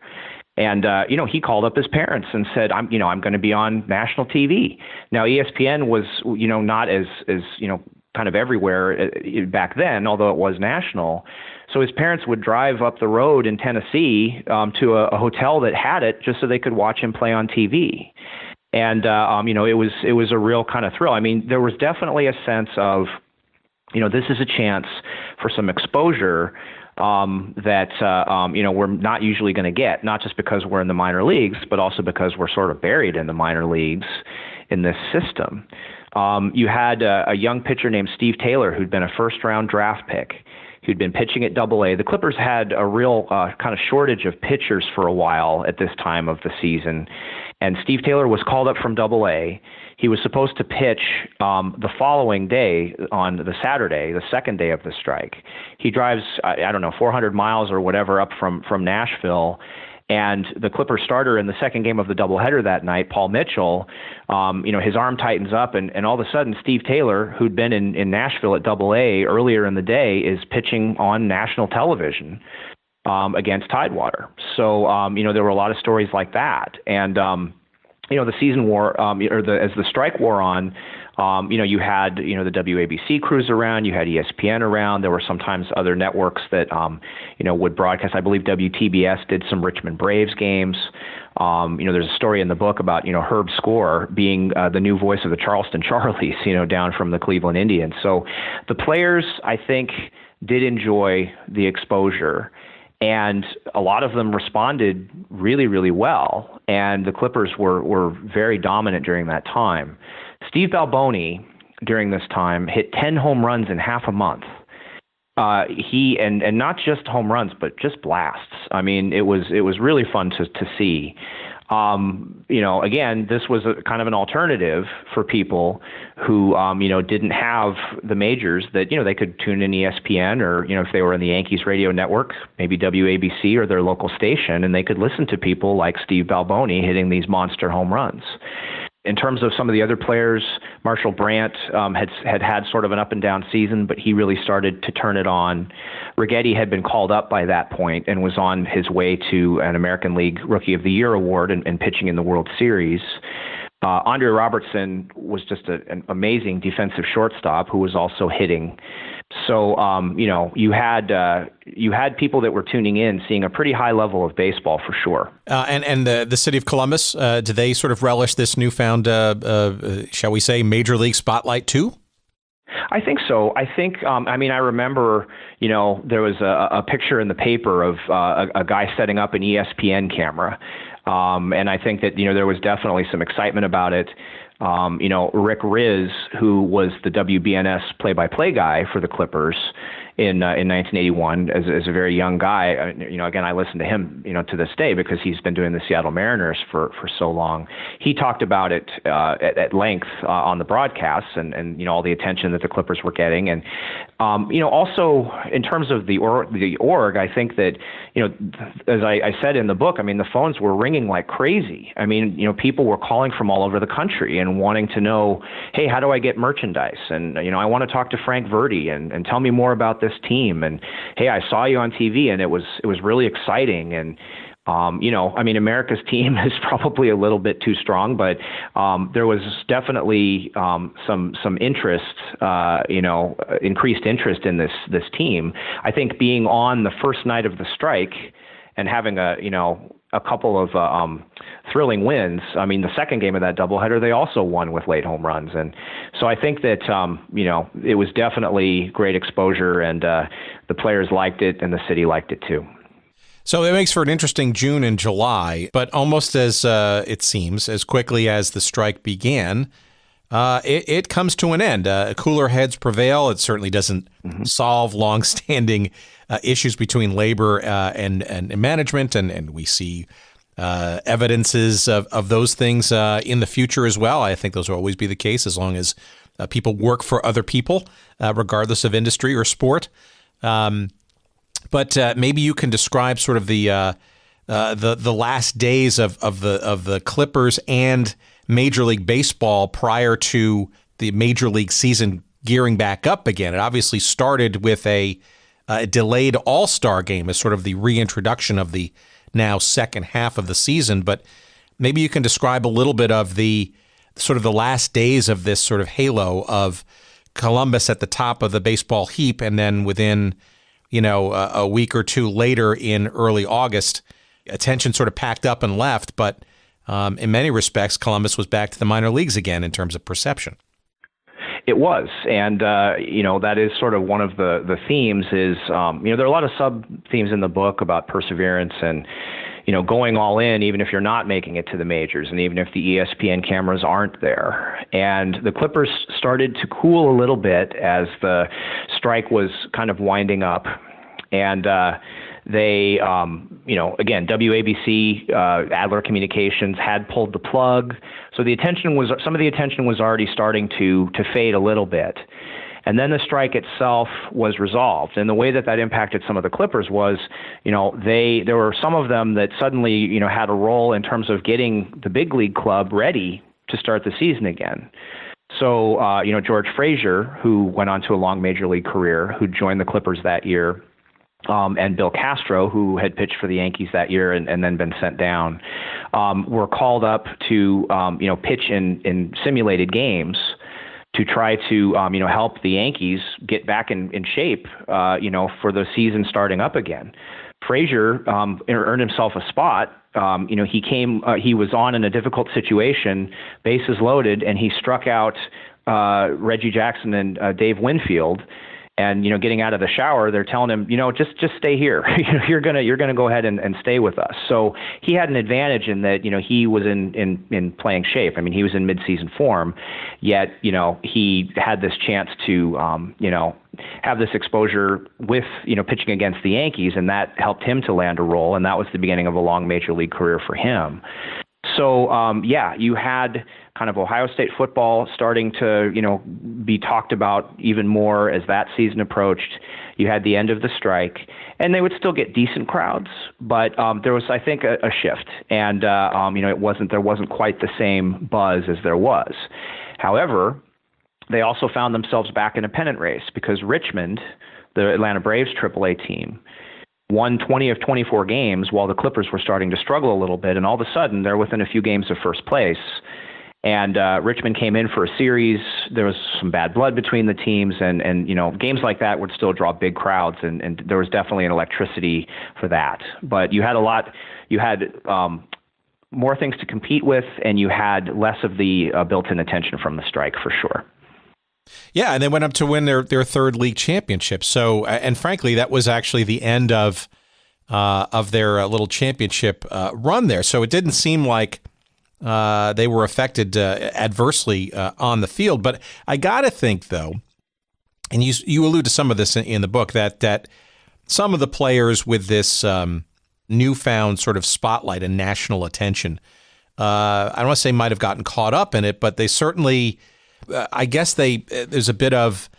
And, he called up his parents and said, I'm going to be on national TV. Now, ESPN was, not as kind of everywhere back then, although it was national. So his parents would drive up the road in Tennessee to a hotel that had it just so they could watch him play on TV. And, it was a real kind of thrill. I mean, there was definitely a sense of, this is a chance for some exposure that we're not usually going to get, not just because we're in the minor leagues, but also because we're sort of buried in the minor leagues in this system. You had a young pitcher named Steve Taylor who'd been a first-round draft pick, who'd been pitching at Double-A. The Clippers had a real kind of shortage of pitchers for a while at this time of the season, and Steve Taylor was called up from Double-A. He was supposed to pitch the following day on the Saturday, the second day of the strike. He drives, 400 miles or whatever up from Nashville, and the Clippers starter in the second game of the doubleheader that night, Paul Mitchell, his arm tightens up, and all of a sudden Steve Taylor, who'd been in Nashville at Double-A earlier in the day, is pitching on national television against Tidewater. So, there were a lot of stories like that. And, the season wore, as the strike wore on, you had, the WABC crews around, you had ESPN around. There were sometimes other networks that, would broadcast. I believe WTBS did some Richmond Braves games. There's a story in the book about, Herb Score being the new voice of the Charleston Charlies, down from the Cleveland Indians. So the players, I think, did enjoy the exposure. And a lot of them responded really, really well. And the Clippers were very dominant during that time. Steve Balboni, during this time, hit 10 home runs in half a month. And not just home runs, but just blasts. I mean, it was really fun to see. Again, this was a kind of an alternative for people who, didn't have the majors that, they could tune in ESPN or, if they were in the Yankees radio network, maybe WABC or their local station, and they could listen to people like Steve Balboni hitting these monster home runs. In terms of some of the other players, Marshall Brandt had sort of an up and down season, but he really started to turn it on. Righetti had been called up by that point and was on his way to an American League Rookie of the Year award and pitching in the World Series. Andre Robertson was just an amazing defensive shortstop who was also hitting. So, you had people that were tuning in, seeing a pretty high level of baseball for sure. And the city of Columbus, do they sort of relish this newfound, shall we say, major league spotlight too? I think so. I think, I remember, there was a picture in the paper of a guy setting up an ESPN camera. And I think that, there was definitely some excitement about it. Rick Riz, who was the WBNS play-by-play guy for the Clippers in 1981 as a very young guy. Again, I listen to him, to this day because he's been doing the Seattle Mariners for so long. He talked about it at length on the broadcasts and all the attention that the Clippers were getting. And, also in terms of the org, I think that, as I said in the book, the phones were ringing like crazy. People were calling from all over the country and wanting to know, hey, how do I get merchandise? And, I want to talk to Frank Verdi and tell me more about this team. And, hey, I saw you on TV and it was really exciting. And, America's team is probably a little bit too strong, but there was definitely some interest, increased interest in this team. I think being on the first night of the strike and having a couple of thrilling wins. The second game of that doubleheader, they also won with late home runs. And so I think that, it was definitely great exposure, and the players liked it and the city liked it too. So it makes for an interesting June and July, but almost as it seems, as quickly as the strike began, it comes to an end. Cooler heads prevail. It certainly doesn't solve longstanding issues between labor and management, and we see evidences of those things in the future as well. I think those will always be the case as long as people work for other people, regardless of industry or sport. But maybe you can describe sort of the last days of the Clippers and Major League Baseball prior to the Major League season gearing back up again. It obviously started with a delayed All-Star game as sort of the reintroduction of the now second half of the season. But maybe you can describe a little bit of the sort of the last days of this sort of halo of Columbus at the top of the baseball heap, and then within a week or two later in early August, attention sort of packed up and left. But in many respects, Columbus was back to the minor leagues again in terms of perception. It was, and that is sort of one of the themes. Is there are a lot of sub themes in the book about perseverance and going all in, even if you're not making it to the majors, and even if the ESPN cameras aren't there. And the Clippers started to cool a little bit as the strike was kind of winding up, and they, again, WABC, Adler Communications had pulled the plug. So some of the attention was already starting to fade a little bit. And then the strike itself was resolved. And the way that impacted some of the Clippers was, there were some of them that suddenly, had a role in terms of getting the big league club ready to start the season again. So, George Frazier, who went on to a long major league career, who joined the Clippers that year, and Bill Castro, who had pitched for the Yankees that year and then been sent down, were called up to, pitch in simulated games to try to, help the Yankees get back in shape, for the season starting up again. Frazier earned himself a spot. He was on in a difficult situation, bases loaded, and he struck out Reggie Jackson and Dave Winfield. And getting out of the shower, they're telling him, just stay here. You're gonna go ahead and stay with us. So he had an advantage in that he was in playing shape. I mean, he was in midseason form, yet he had this chance to have this exposure with pitching against the Yankees, and that helped him to land a role, and that was the beginning of a long major league career for him. So, you had kind of Ohio State football starting to, be talked about even more as that season approached. You had the end of the strike, and they would still get decent crowds, but there was, I think, a shift, and there wasn't quite the same buzz as there was. However, they also found themselves back in a pennant race because Richmond, the Atlanta Braves Triple-A team, won 20 of 24 games while the Clippers were starting to struggle a little bit, and all of a sudden they're within a few games of first place. And Richmond came in for a series. There was some bad blood between the teams, and games like that would still draw big crowds, and there was definitely an electricity for that. But you had more things to compete with, and you had less of the built-in attention from the strike for sure. Yeah, and they went up to win their third league championship. So, and frankly, that was actually the end of their little championship run there. So it didn't seem like they were affected adversely on the field. But I got to think, though, and you allude to some of this in the book, that some of the players with this newfound sort of spotlight and national attention, I don't want to say might have gotten caught up in it, but they certainly... I guess there's a bit of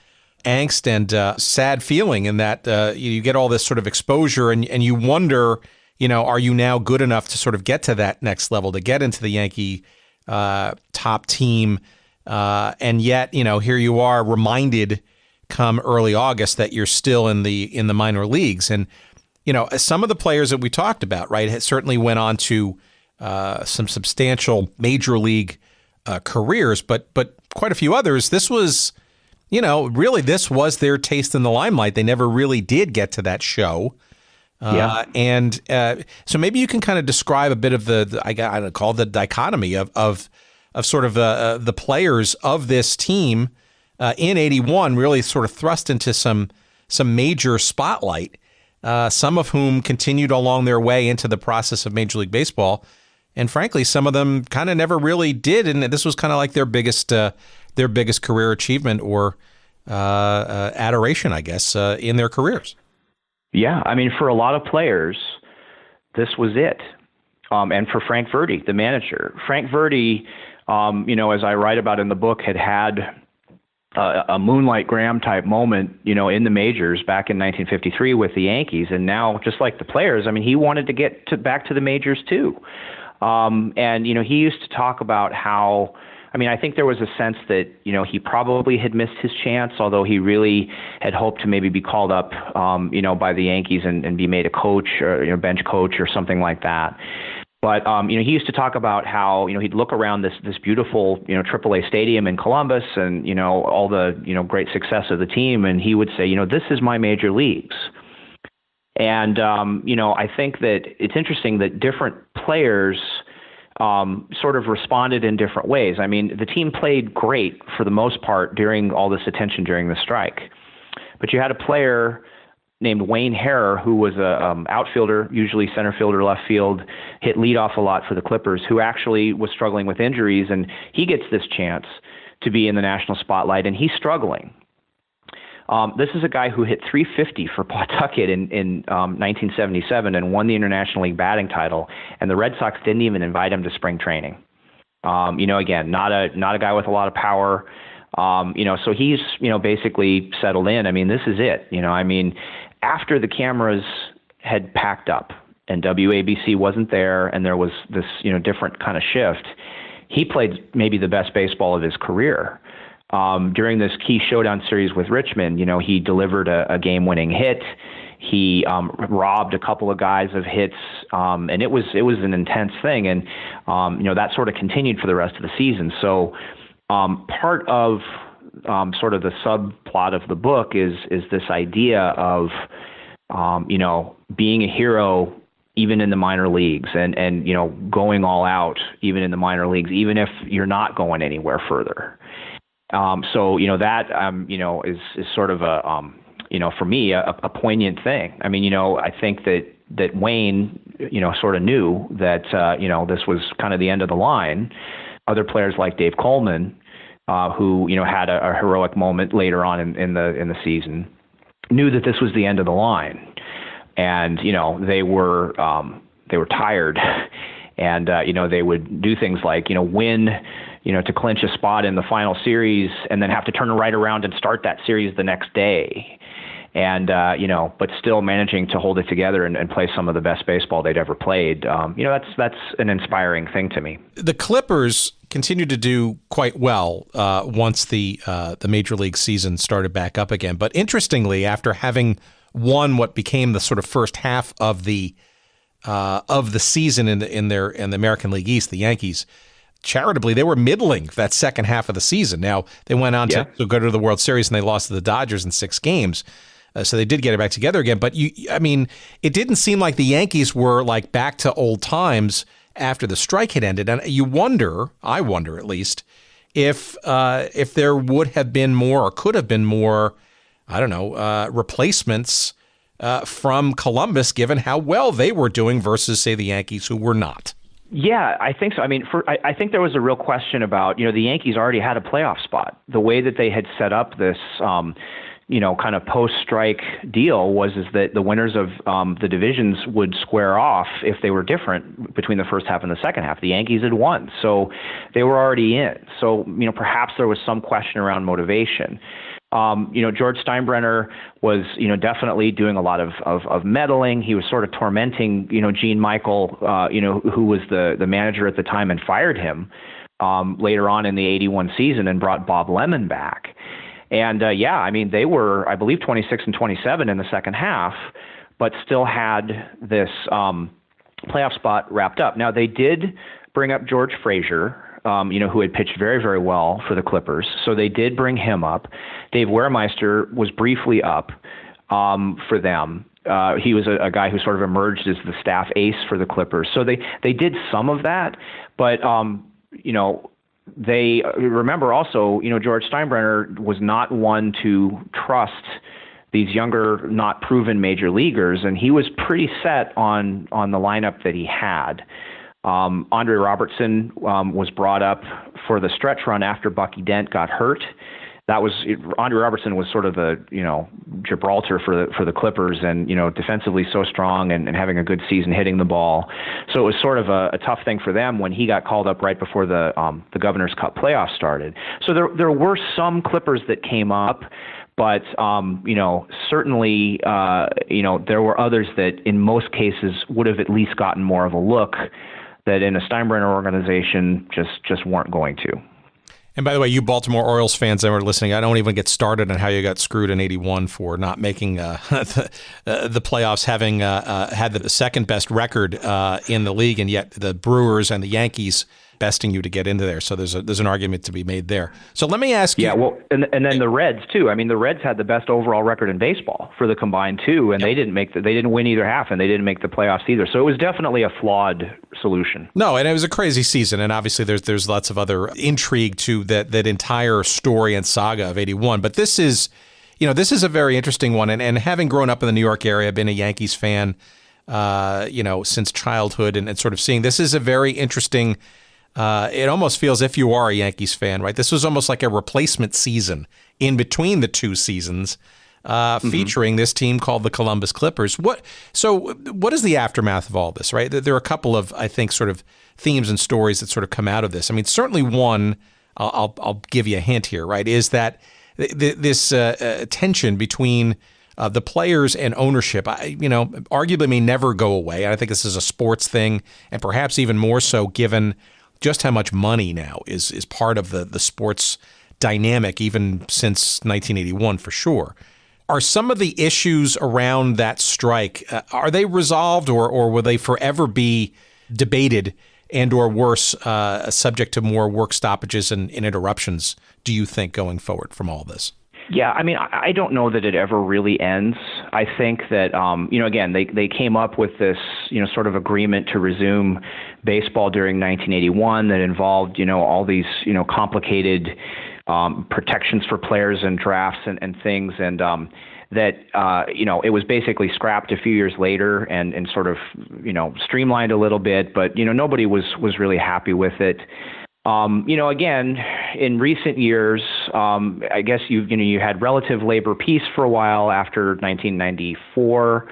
angst and sad feeling in that you get all this sort of exposure and you wonder, are you now good enough to sort of get to that next level, to get into the Yankee top team? And yet, here you are reminded come early August that you're still in the minor leagues. And, some of the players that we talked about, right, certainly went on to some substantial major league careers, but quite a few others, this was, really this was their taste in the limelight. They never really did get to that show. And so maybe you can kind of describe a bit of I call the dichotomy of sort of the players of this team in '81 really sort of thrust into some major spotlight, some of whom continued along their way into the process of Major League Baseball. And frankly, some of them kind of never really did, and this was kind of like their biggest career achievement or adoration, I guess, in their careers. Yeah, I mean, for a lot of players, this was it. And for Frank Verde, the manager, Frank Verde, as I write about in the book, had a Moonlight Graham type moment, in the majors back in 1953 with the Yankees, and now just like the players, I mean, he wanted to get back to the majors too. And he used to talk about how, I think there was a sense that, he probably had missed his chance, although he really had hoped to maybe be called up, by the Yankees and be made a coach or, bench coach or something like that. But, he used to talk about how, he'd look around this beautiful, Triple-A stadium in Columbus and, all the, great success of the team. And he would say, this is my major leagues. And, I think that it's interesting that different players sort of responded in different ways. I mean, the team played great for the most part during all this attention during the strike. But you had a player named Wayne Harrer, who was a outfielder, usually center fielder, left field, hit leadoff a lot for the Clippers, who actually was struggling with injuries, and he gets this chance to be in the national spotlight, and he's struggling. This is a guy who hit .350 for Pawtucket in 1977 and won the International League batting title, and the Red Sox didn't even invite him to spring training. Again, not a guy with a lot of power. So he's, basically settled in. I mean, this is it. After the cameras had packed up and WABC wasn't there and there was this, different kind of shift, he played maybe the best baseball of his career. During this key showdown series with Richmond, he delivered a game-winning hit. He robbed a couple of guys of hits, and it was an intense thing. And, that sort of continued for the rest of the season. So part of sort of the subplot of the book is this idea of, being a hero even in the minor leagues and going all out even in the minor leagues, even if you're not going anywhere further. That is sort of a, for me, a poignant thing. I mean, I think that Wayne, sort of knew that, this was kind of the end of the line. Other players like Dave Coleman, who, had a heroic moment later on in the season, knew that this was the end of the line. And, they were tired and, they would do things like, win, to clinch a spot in the final series and then have to turn right around and start that series the next day. And, but still managing to hold it together and play some of the best baseball they'd ever played. That's an inspiring thing to me. The Clippers continued to do quite well once the Major League season started back up again. But interestingly, after having won what became the sort of first half of the season in the American League East, the Yankees, charitably, they were middling that second half of the season. Now, they went on to go to the World Series, and they lost to the Dodgers in 6 games. So they did get it back together again. But, it didn't seem like the Yankees were like back to old times after the strike had ended. And I wonder at least, if there would have been more or could have been more, replacements from Columbus, given how well they were doing versus, say, the Yankees, who were not. Yeah, I think so. I mean, I think there was a real question about, the Yankees already had a playoff spot. The way that they had set up this, kind of post-strike deal was that the winners of the divisions would square off if they were different between the first half and the second half. The Yankees had won, so they were already in. So, perhaps there was some question around motivation. George Steinbrenner was, definitely doing a lot of meddling. He was sort of tormenting, Gene Michael, who was the manager at the time and fired him later on in the 81 season and brought Bob Lemon back. And they were, I believe, 26 and 27 in the second half, but still had this playoff spot wrapped up. Now, they did bring up George Frazier, who had pitched very, very well for the Clippers. So they did bring him up. Dave Wehrmeister was briefly up for them. He was a guy who sort of emerged as the staff ace for the Clippers. So they did some of that, but, they remember also, George Steinbrenner was not one to trust these younger, not proven major leaguers, and he was pretty set on the lineup that he had. Andre Robertson was brought up for the stretch run after Bucky Dent got hurt. Andre Robertson was sort of the Gibraltar for the Clippers, and defensively so strong and having a good season hitting the ball. So it was sort of a tough thing for them when he got called up right before the Governor's Cup playoffs started. So there were some Clippers that came up, but certainly there were others that in most cases would have at least gotten more of a look that in a Steinbrenner organization just weren't going to. And by the way, you Baltimore Orioles fans that were listening, I don't even get started on how you got screwed in 81 for not making the playoffs, having had the second best record in the league, and yet the Brewers and the Yankees besting you to get into there. So there's an argument to be made there. So let me ask you. Yeah, well, and then the Reds too. I mean, the Reds had the best overall record in baseball for the combined two, and they didn't win either half, and they didn't make the playoffs either. So it was definitely a flawed solution. No, and it was a crazy season, and obviously there's lots of other intrigue to that entire story and saga of '81. But this is a very interesting one, and having grown up in the New York area, been a Yankees fan, since childhood, and sort of seeing this is a very interesting. It almost feels if you are a Yankees fan, right? This was almost like a replacement season in between the two seasons, featuring this team called the Columbus Clippers. What is the aftermath of all this, right? There are a couple of, I think, sort of themes and stories that sort of come out of this. I mean, certainly one, I'll give you a hint here, right, is that this tension between the players and ownership, arguably may never go away. And I think this is a sports thing, and perhaps even more so given just how much money now is part of the sports dynamic, even since 1981 for sure. Are some of the issues around that strike, are they resolved, or will they forever be debated and or worse, subject to more work stoppages and interruptions, do you think, going forward from all this? Yeah, I mean, I don't know that it ever really ends. I think that, again, they came up with this, sort of agreement to resume baseball during 1981 that involved, all these, complicated protections for players and drafts and things. And that, it was basically scrapped a few years later and sort of, streamlined a little bit. But, nobody was really happy with it. Again, in recent years, I guess you had relative labor peace for a while after 1994.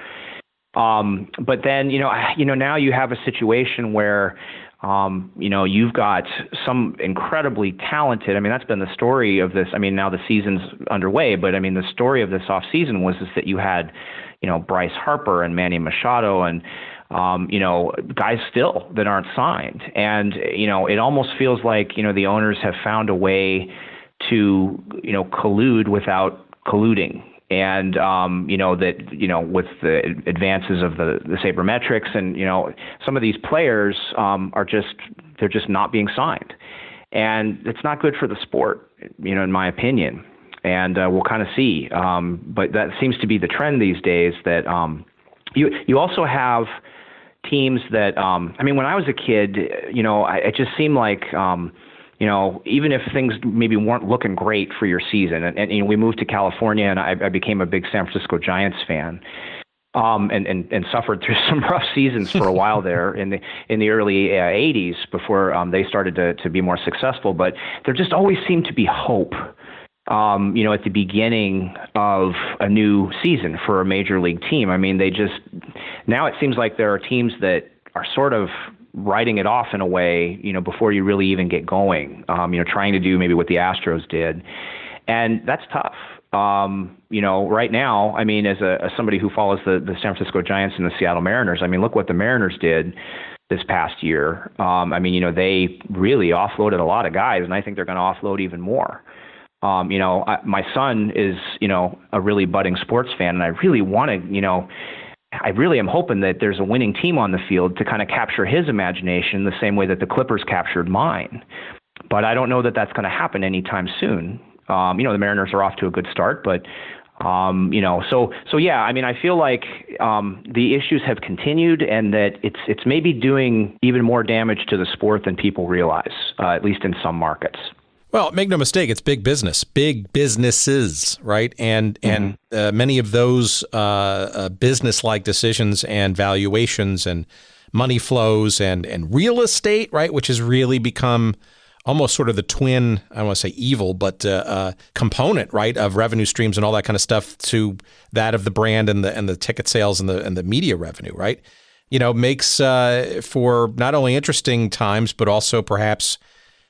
But then, now you have a situation where, you've got some incredibly talented, I mean, that's been the story of this. I mean, now the season's underway, but I mean, the story of this off season was that you had, Bryce Harper and Manny Machado and, guys still that aren't signed. And, it almost feels like, the owners have found a way to, collude without colluding. And, with the advances of the sabermetrics and, some of these players they're just not being signed. And it's not good for the sport, in my opinion. And we'll kind of see. But that seems to be the trend these days that you also have teams that, when I was a kid, it just seemed like, even if things maybe weren't looking great for your season, and we moved to California, and I became a big San Francisco Giants fan, and suffered through some rough seasons for a while there in the early 80s before they started to be more successful. But there just always seemed to be hope. At the beginning of a new season for a major league team. I mean, now it seems like there are teams that are sort of writing it off in a way, before you really even get going, trying to do maybe what the Astros did. And that's tough. Right now, I mean, as somebody who follows the San Francisco Giants and the Seattle Mariners, I mean, look what the Mariners did this past year. They really offloaded a lot of guys, and I think they're going to offload even more. My son is, a really budding sports fan, and I really want to, I really am hoping that there's a winning team on the field to kind of capture his imagination the same way that the Clippers captured mine. But I don't know that that's going to happen anytime soon. The Mariners are off to a good start, but, so yeah, I mean, I feel like the issues have continued and that it's maybe doing even more damage to the sport than people realize, at least in some markets. Well, make no mistake, it's big business, big businesses, right? And many of those business-like decisions and valuations and money flows and real estate, right, which has really become almost sort of the twin, I don't want to say evil, but component, right, of revenue streams and all that kind of stuff to that of the brand and the ticket sales and the media revenue, right? Makes for not only interesting times, but also perhaps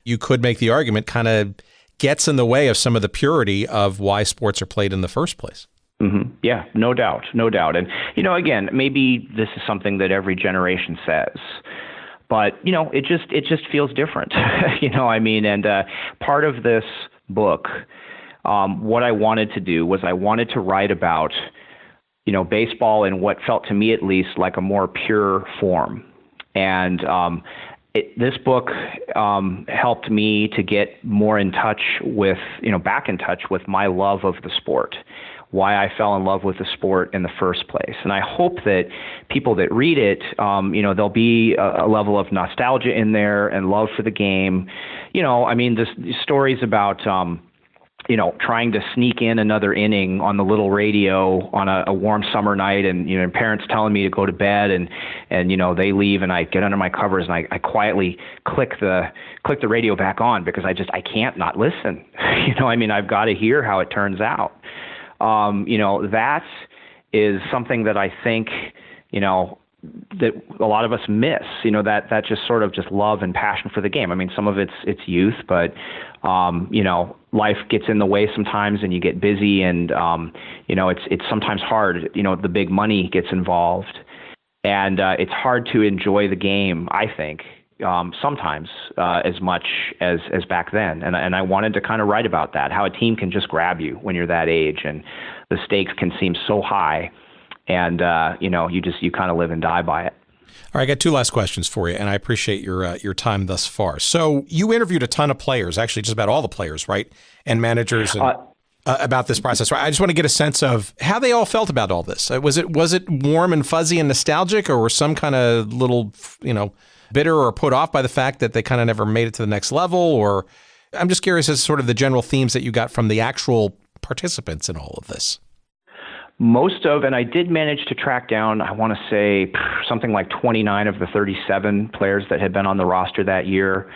you could make the argument kind of gets in the way of some of the purity of why sports are played in the first place. Mm-hmm. Yeah, no doubt. And, again, maybe this is something that every generation says, but, it just feels different, and part of this book, what I wanted to do was I wanted to write about, baseball in what felt to me at least like a more pure form. And, this book helped me to get more in touch with, back in touch with my love of the sport, why I fell in love with the sport in the first place. And I hope that people that read it, there'll be a level of nostalgia in there and love for the game. The stories about, trying to sneak in another inning on the little radio on a warm summer night, and parents telling me to go to bed, and they leave, and I get under my covers and I quietly click the radio back on because I can't not listen. I've got to hear how it turns out. That is something that I think, that a lot of us miss, that just sort of just love and passion for the game. Some of it's youth, but, life gets in the way sometimes and you get busy, and, it's sometimes hard, the big money gets involved, and it's hard to enjoy the game, I think, sometimes as much as back then. And I wanted to kind of write about that, how a team can just grab you when you're that age, and the stakes can seem so high, and you kind of live and die by it. All right, I got two last questions for you, and I appreciate your time thus far. So you interviewed a ton of players, actually just about all the players, right, and managers, and about this process. Right? I just want to get a sense of how they all felt about all this. Was it warm and fuzzy and nostalgic, or were some kind of little, bitter or put off by the fact that they kind of never made it to the next level? Or I'm just curious as sort of the general themes that you got from the actual participants in all of this. And I did manage to track down, I want to say something like 29 of the 37 players that had been on the roster that year.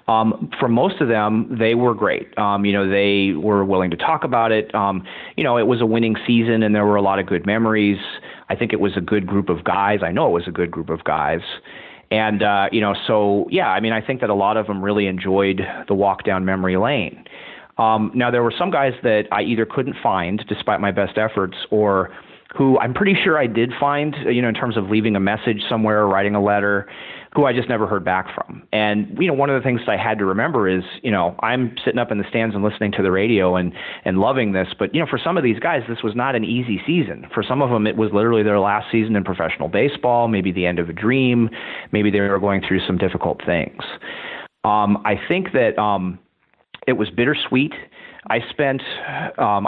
For most of them, they were great. They were willing to talk about it. It was a winning season and there were a lot of good memories. I think it was a good group of guys. I know it was a good group of guys. And, I think that a lot of them really enjoyed the walk down memory lane. Now, there were some guys that I either couldn't find despite my best efforts, or who I'm pretty sure I did find, in terms of leaving a message somewhere or writing a letter, who I just never heard back from. And, one of the things that I had to remember is, I'm sitting up in the stands and listening to the radio and loving this. But, for some of these guys, this was not an easy season. For some of them, it was literally their last season in professional baseball, maybe the end of a dream. Maybe they were going through some difficult things. I think that it was bittersweet. I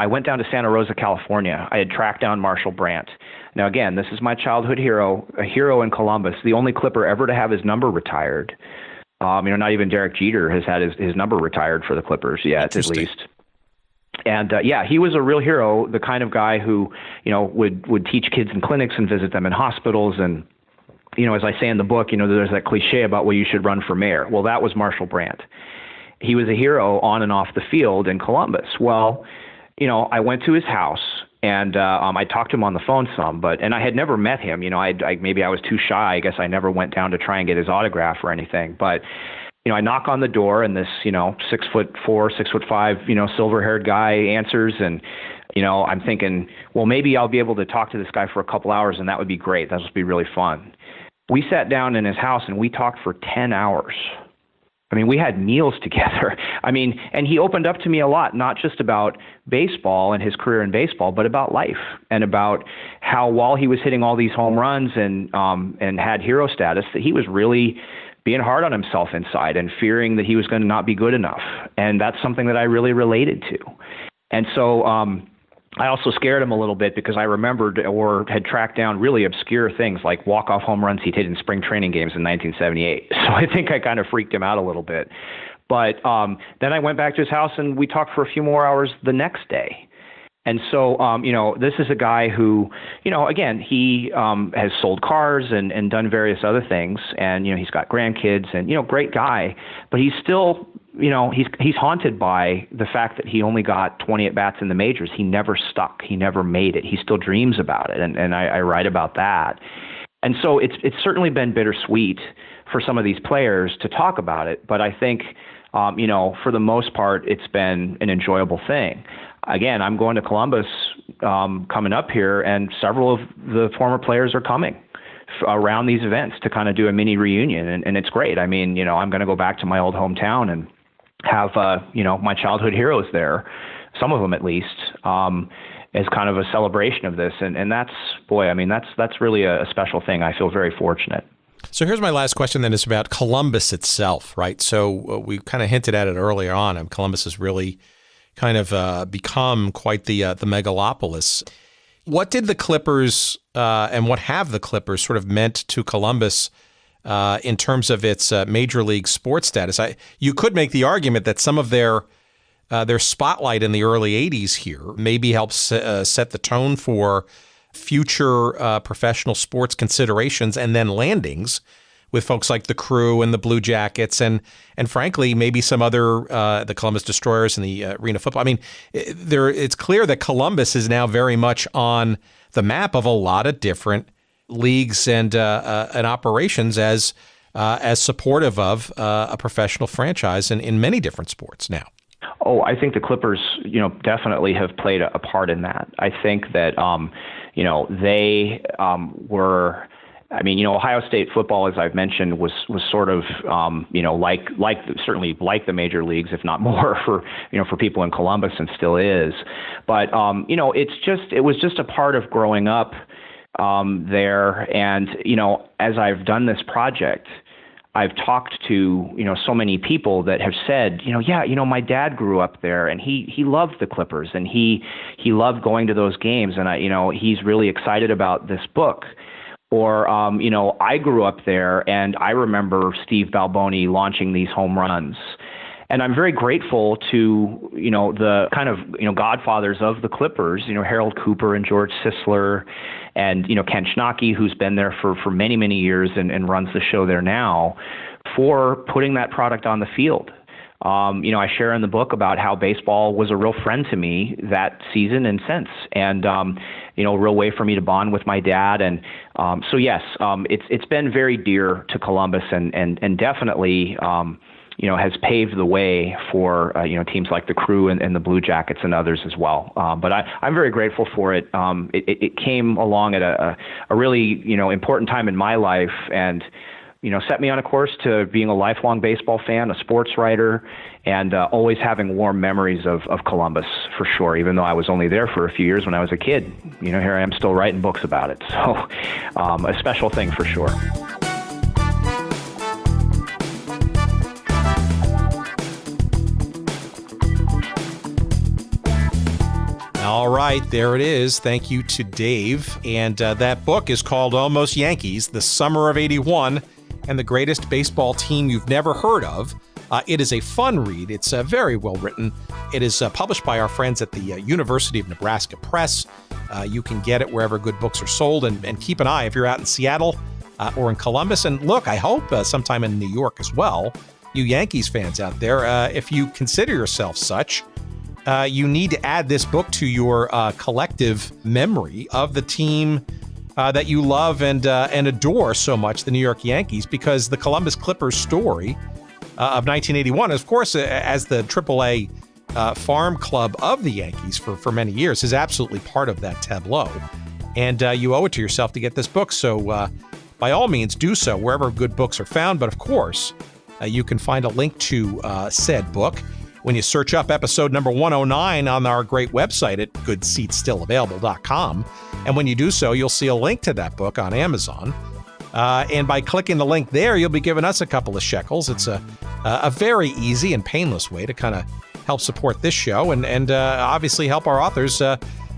went down to Santa Rosa, California. I had tracked down Marshall Brandt. Now, again, this is my childhood hero, a hero in Columbus, the only Clipper ever to have his number retired. Not even Derek Jeter has had his number retired for the Clippers yet, at least. And he was a real hero, the kind of guy who, would teach kids in clinics and visit them in hospitals. And, as I say in the book, there's that cliche about, well, you should run for mayor. Well, that was Marshall Brandt. He was a hero on and off the field in Columbus. Well, I went to his house and I talked to him on the phone some, and I had never met him. Maybe I was too shy. I guess I never went down to try and get his autograph or anything. But, I knock on the door and this, 6'4", 6'5", silver-haired guy answers, and, I'm thinking, well, maybe I'll be able to talk to this guy for a couple hours and that would be great. That would be really fun. We sat down in his house and we talked for 10 hours. We had meals together. And he opened up to me a lot, not just about baseball and his career in baseball, but about life and about how while he was hitting all these home runs and had hero status, that he was really being hard on himself inside and fearing that he was going to not be good enough. And that's something that I really related to. And so, I also scared him a little bit because I remembered or had tracked down really obscure things like walk-off home runs he'd hit in spring training games in 1978. So I think I kind of freaked him out a little bit. But then I went back to his house and we talked for a few more hours the next day. And so, this is a guy who, again, he has sold cars and done various other things. And, he's got grandkids and, great guy. But he's still, he's haunted by the fact that he only got 20 at-bats in the majors. He never stuck. He never made it. He still dreams about it. And I write about that. And so it's certainly been bittersweet for some of these players to talk about it. But I think, for the most part, it's been an enjoyable thing. Again, I'm going to Columbus coming up here, and several of the former players are coming around these events to kind of do a mini reunion, and it's great. I'm going to go back to my old hometown and have, my childhood heroes there, some of them at least, as kind of a celebration of this. And that's really a special thing. I feel very fortunate. So here's my last question then, is about Columbus itself, right? So we kind of hinted at it earlier on, and Columbus has really kind of become quite the megalopolis. What did the Clippers and what have the Clippers sort of meant to Columbus in terms of its major league sports status? You could make the argument that some of their spotlight in the early 80s here maybe helps set the tone for future professional sports considerations and then landings with folks like the Crew and the Blue Jackets and frankly, maybe some other, the Columbus Destroyers and the Arena Football. I mean, it's clear that Columbus is now very much on the map of a lot of different leagues and operations as supportive of a professional franchise in many different sports now. Oh, I think the Clippers, definitely have played a part in that. I think that, they were. I mean, Ohio State football, as I've mentioned, was sort of, certainly like the major leagues, if not more, for people in Columbus, and still is. But it was just a part of growing up there. And as I've done this project, I've talked to so many people that have said, my dad grew up there and he loved the Clippers and he loved going to those games, and he's really excited about this book. Or, I grew up there and I remember Steve Balboni launching these home runs. And I'm very grateful to, the kind of, godfathers of the Clippers, Harold Cooper and George Sisler and, Ken Schnocky, who's been there for many, many years and runs the show there now, for putting that product on the field. I share in the book about how baseball was a real friend to me that season and since, and a real way for me to bond with my dad. And so yes, it's been very dear to Columbus, and definitely has paved the way for teams like the Crew and the Blue Jackets and others as well. But I'm very grateful for it. It came along at a really important time in my life, and set me on a course to being a lifelong baseball fan, a sports writer, and always having warm memories of Columbus, for sure, even though I was only there for a few years when I was a kid. Here I am still writing books about it. So a special thing for sure. All right, there it is. Thank you to Dave. And that book is called Almost Yankees, The Summer of '81 and the Greatest Baseball Team You've Never Heard Of. It is a fun read. It's very well written. It is published by our friends at the University of Nebraska Press. You can get it wherever good books are sold. And keep an eye if you're out in Seattle or in Columbus. And look, I hope sometime in New York as well, you Yankees fans out there, if you consider yourself such, you need to add this book to your collective memory of the team that you love and adore so much, the New York Yankees, because the Columbus Clippers story of 1981, of course, as the Triple-A farm club of the Yankees for many years, is absolutely part of that tableau. And you owe it to yourself to get this book. So by all means, do so wherever good books are found. But of course, you can find a link to said book when you search up episode number 109 on our great website at goodseatsstillavailable.com. And when you do so, you'll see a link to that book on Amazon. And by clicking the link there, you'll be giving us a couple of shekels. It's a very easy and painless way to kind of help support this show and obviously help our authors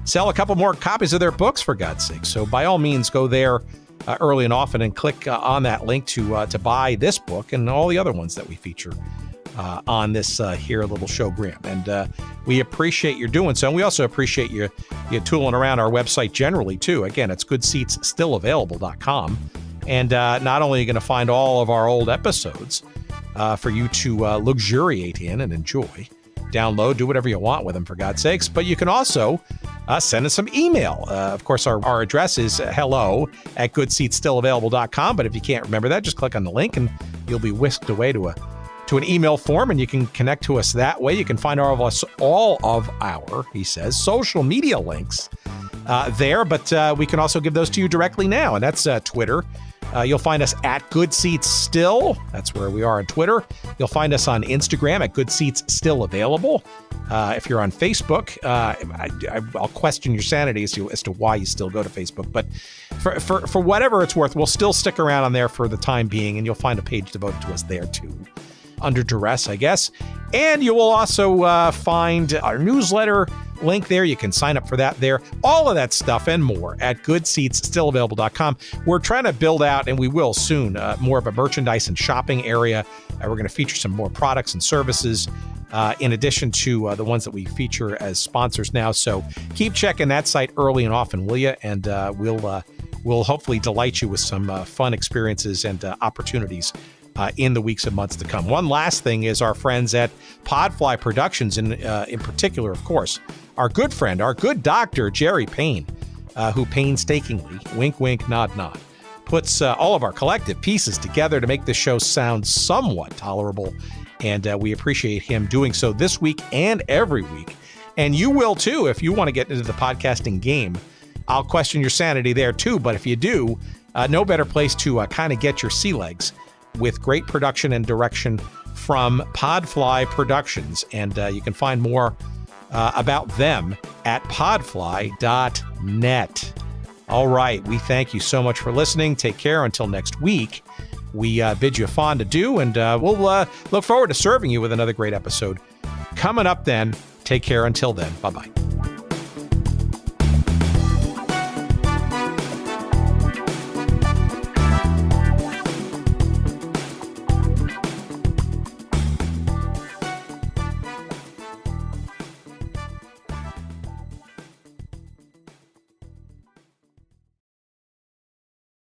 sell a couple more copies of their books, for God's sake. So by all means, go there early and often and click on that link to buy this book and all the other ones that we feature on this here little showgram. And we appreciate your doing so. And we also appreciate you tooling around our website generally, too. Again, it's goodseatsstillavailable.com. And not only are you going to find all of our old episodes for you to luxuriate in and enjoy, download, do whatever you want with them, for God's sakes, but you can also send us some email. Of course, our address is hello@goodseatsstillavailable.com. But if you can't remember that, just click on the link and you'll be whisked away to an email form, and you can connect to us that way. You can find all of our, he says, social media links there, but we can also give those to you directly now, and that's Twitter. You'll find us at Good Seats Still. That's where we are on Twitter. You'll find us on Instagram at Good Seats Still Available. If you're on Facebook, I'll question your sanity as to why you still go to Facebook. But for whatever it's worth, we'll still stick around on there for the time being, and you'll find a page devoted to us there too. Under duress, I guess. And you will also find our newsletter link there. You can sign up for that there. All of that stuff and more at goodseatsstillavailable.com. We're trying to build out, and we will soon, more of a merchandise and shopping area. We're going to feature some more products and services in addition to the ones that we feature as sponsors now. So keep checking that site early and often, will you? And we'll hopefully delight you with some fun experiences and opportunities in the weeks and months to come. One last thing is our friends at Podfly Productions, in particular, of course, our good friend, our good doctor, Jerry Payne, who painstakingly, wink, wink, nod, nod, puts all of our collective pieces together to make this show sound somewhat tolerable. And we appreciate him doing so this week and every week. And you will too, if you want to get into the podcasting game. I'll question your sanity there too. But if you do, no better place to kind of get your sea legs with great production and direction from Podfly Productions. And you can find more about them at podfly.net. All right. We thank you so much for listening. Take care until next week. We bid you a fond adieu, and we'll look forward to serving you with another great episode coming up then. Take care until then. Bye-bye.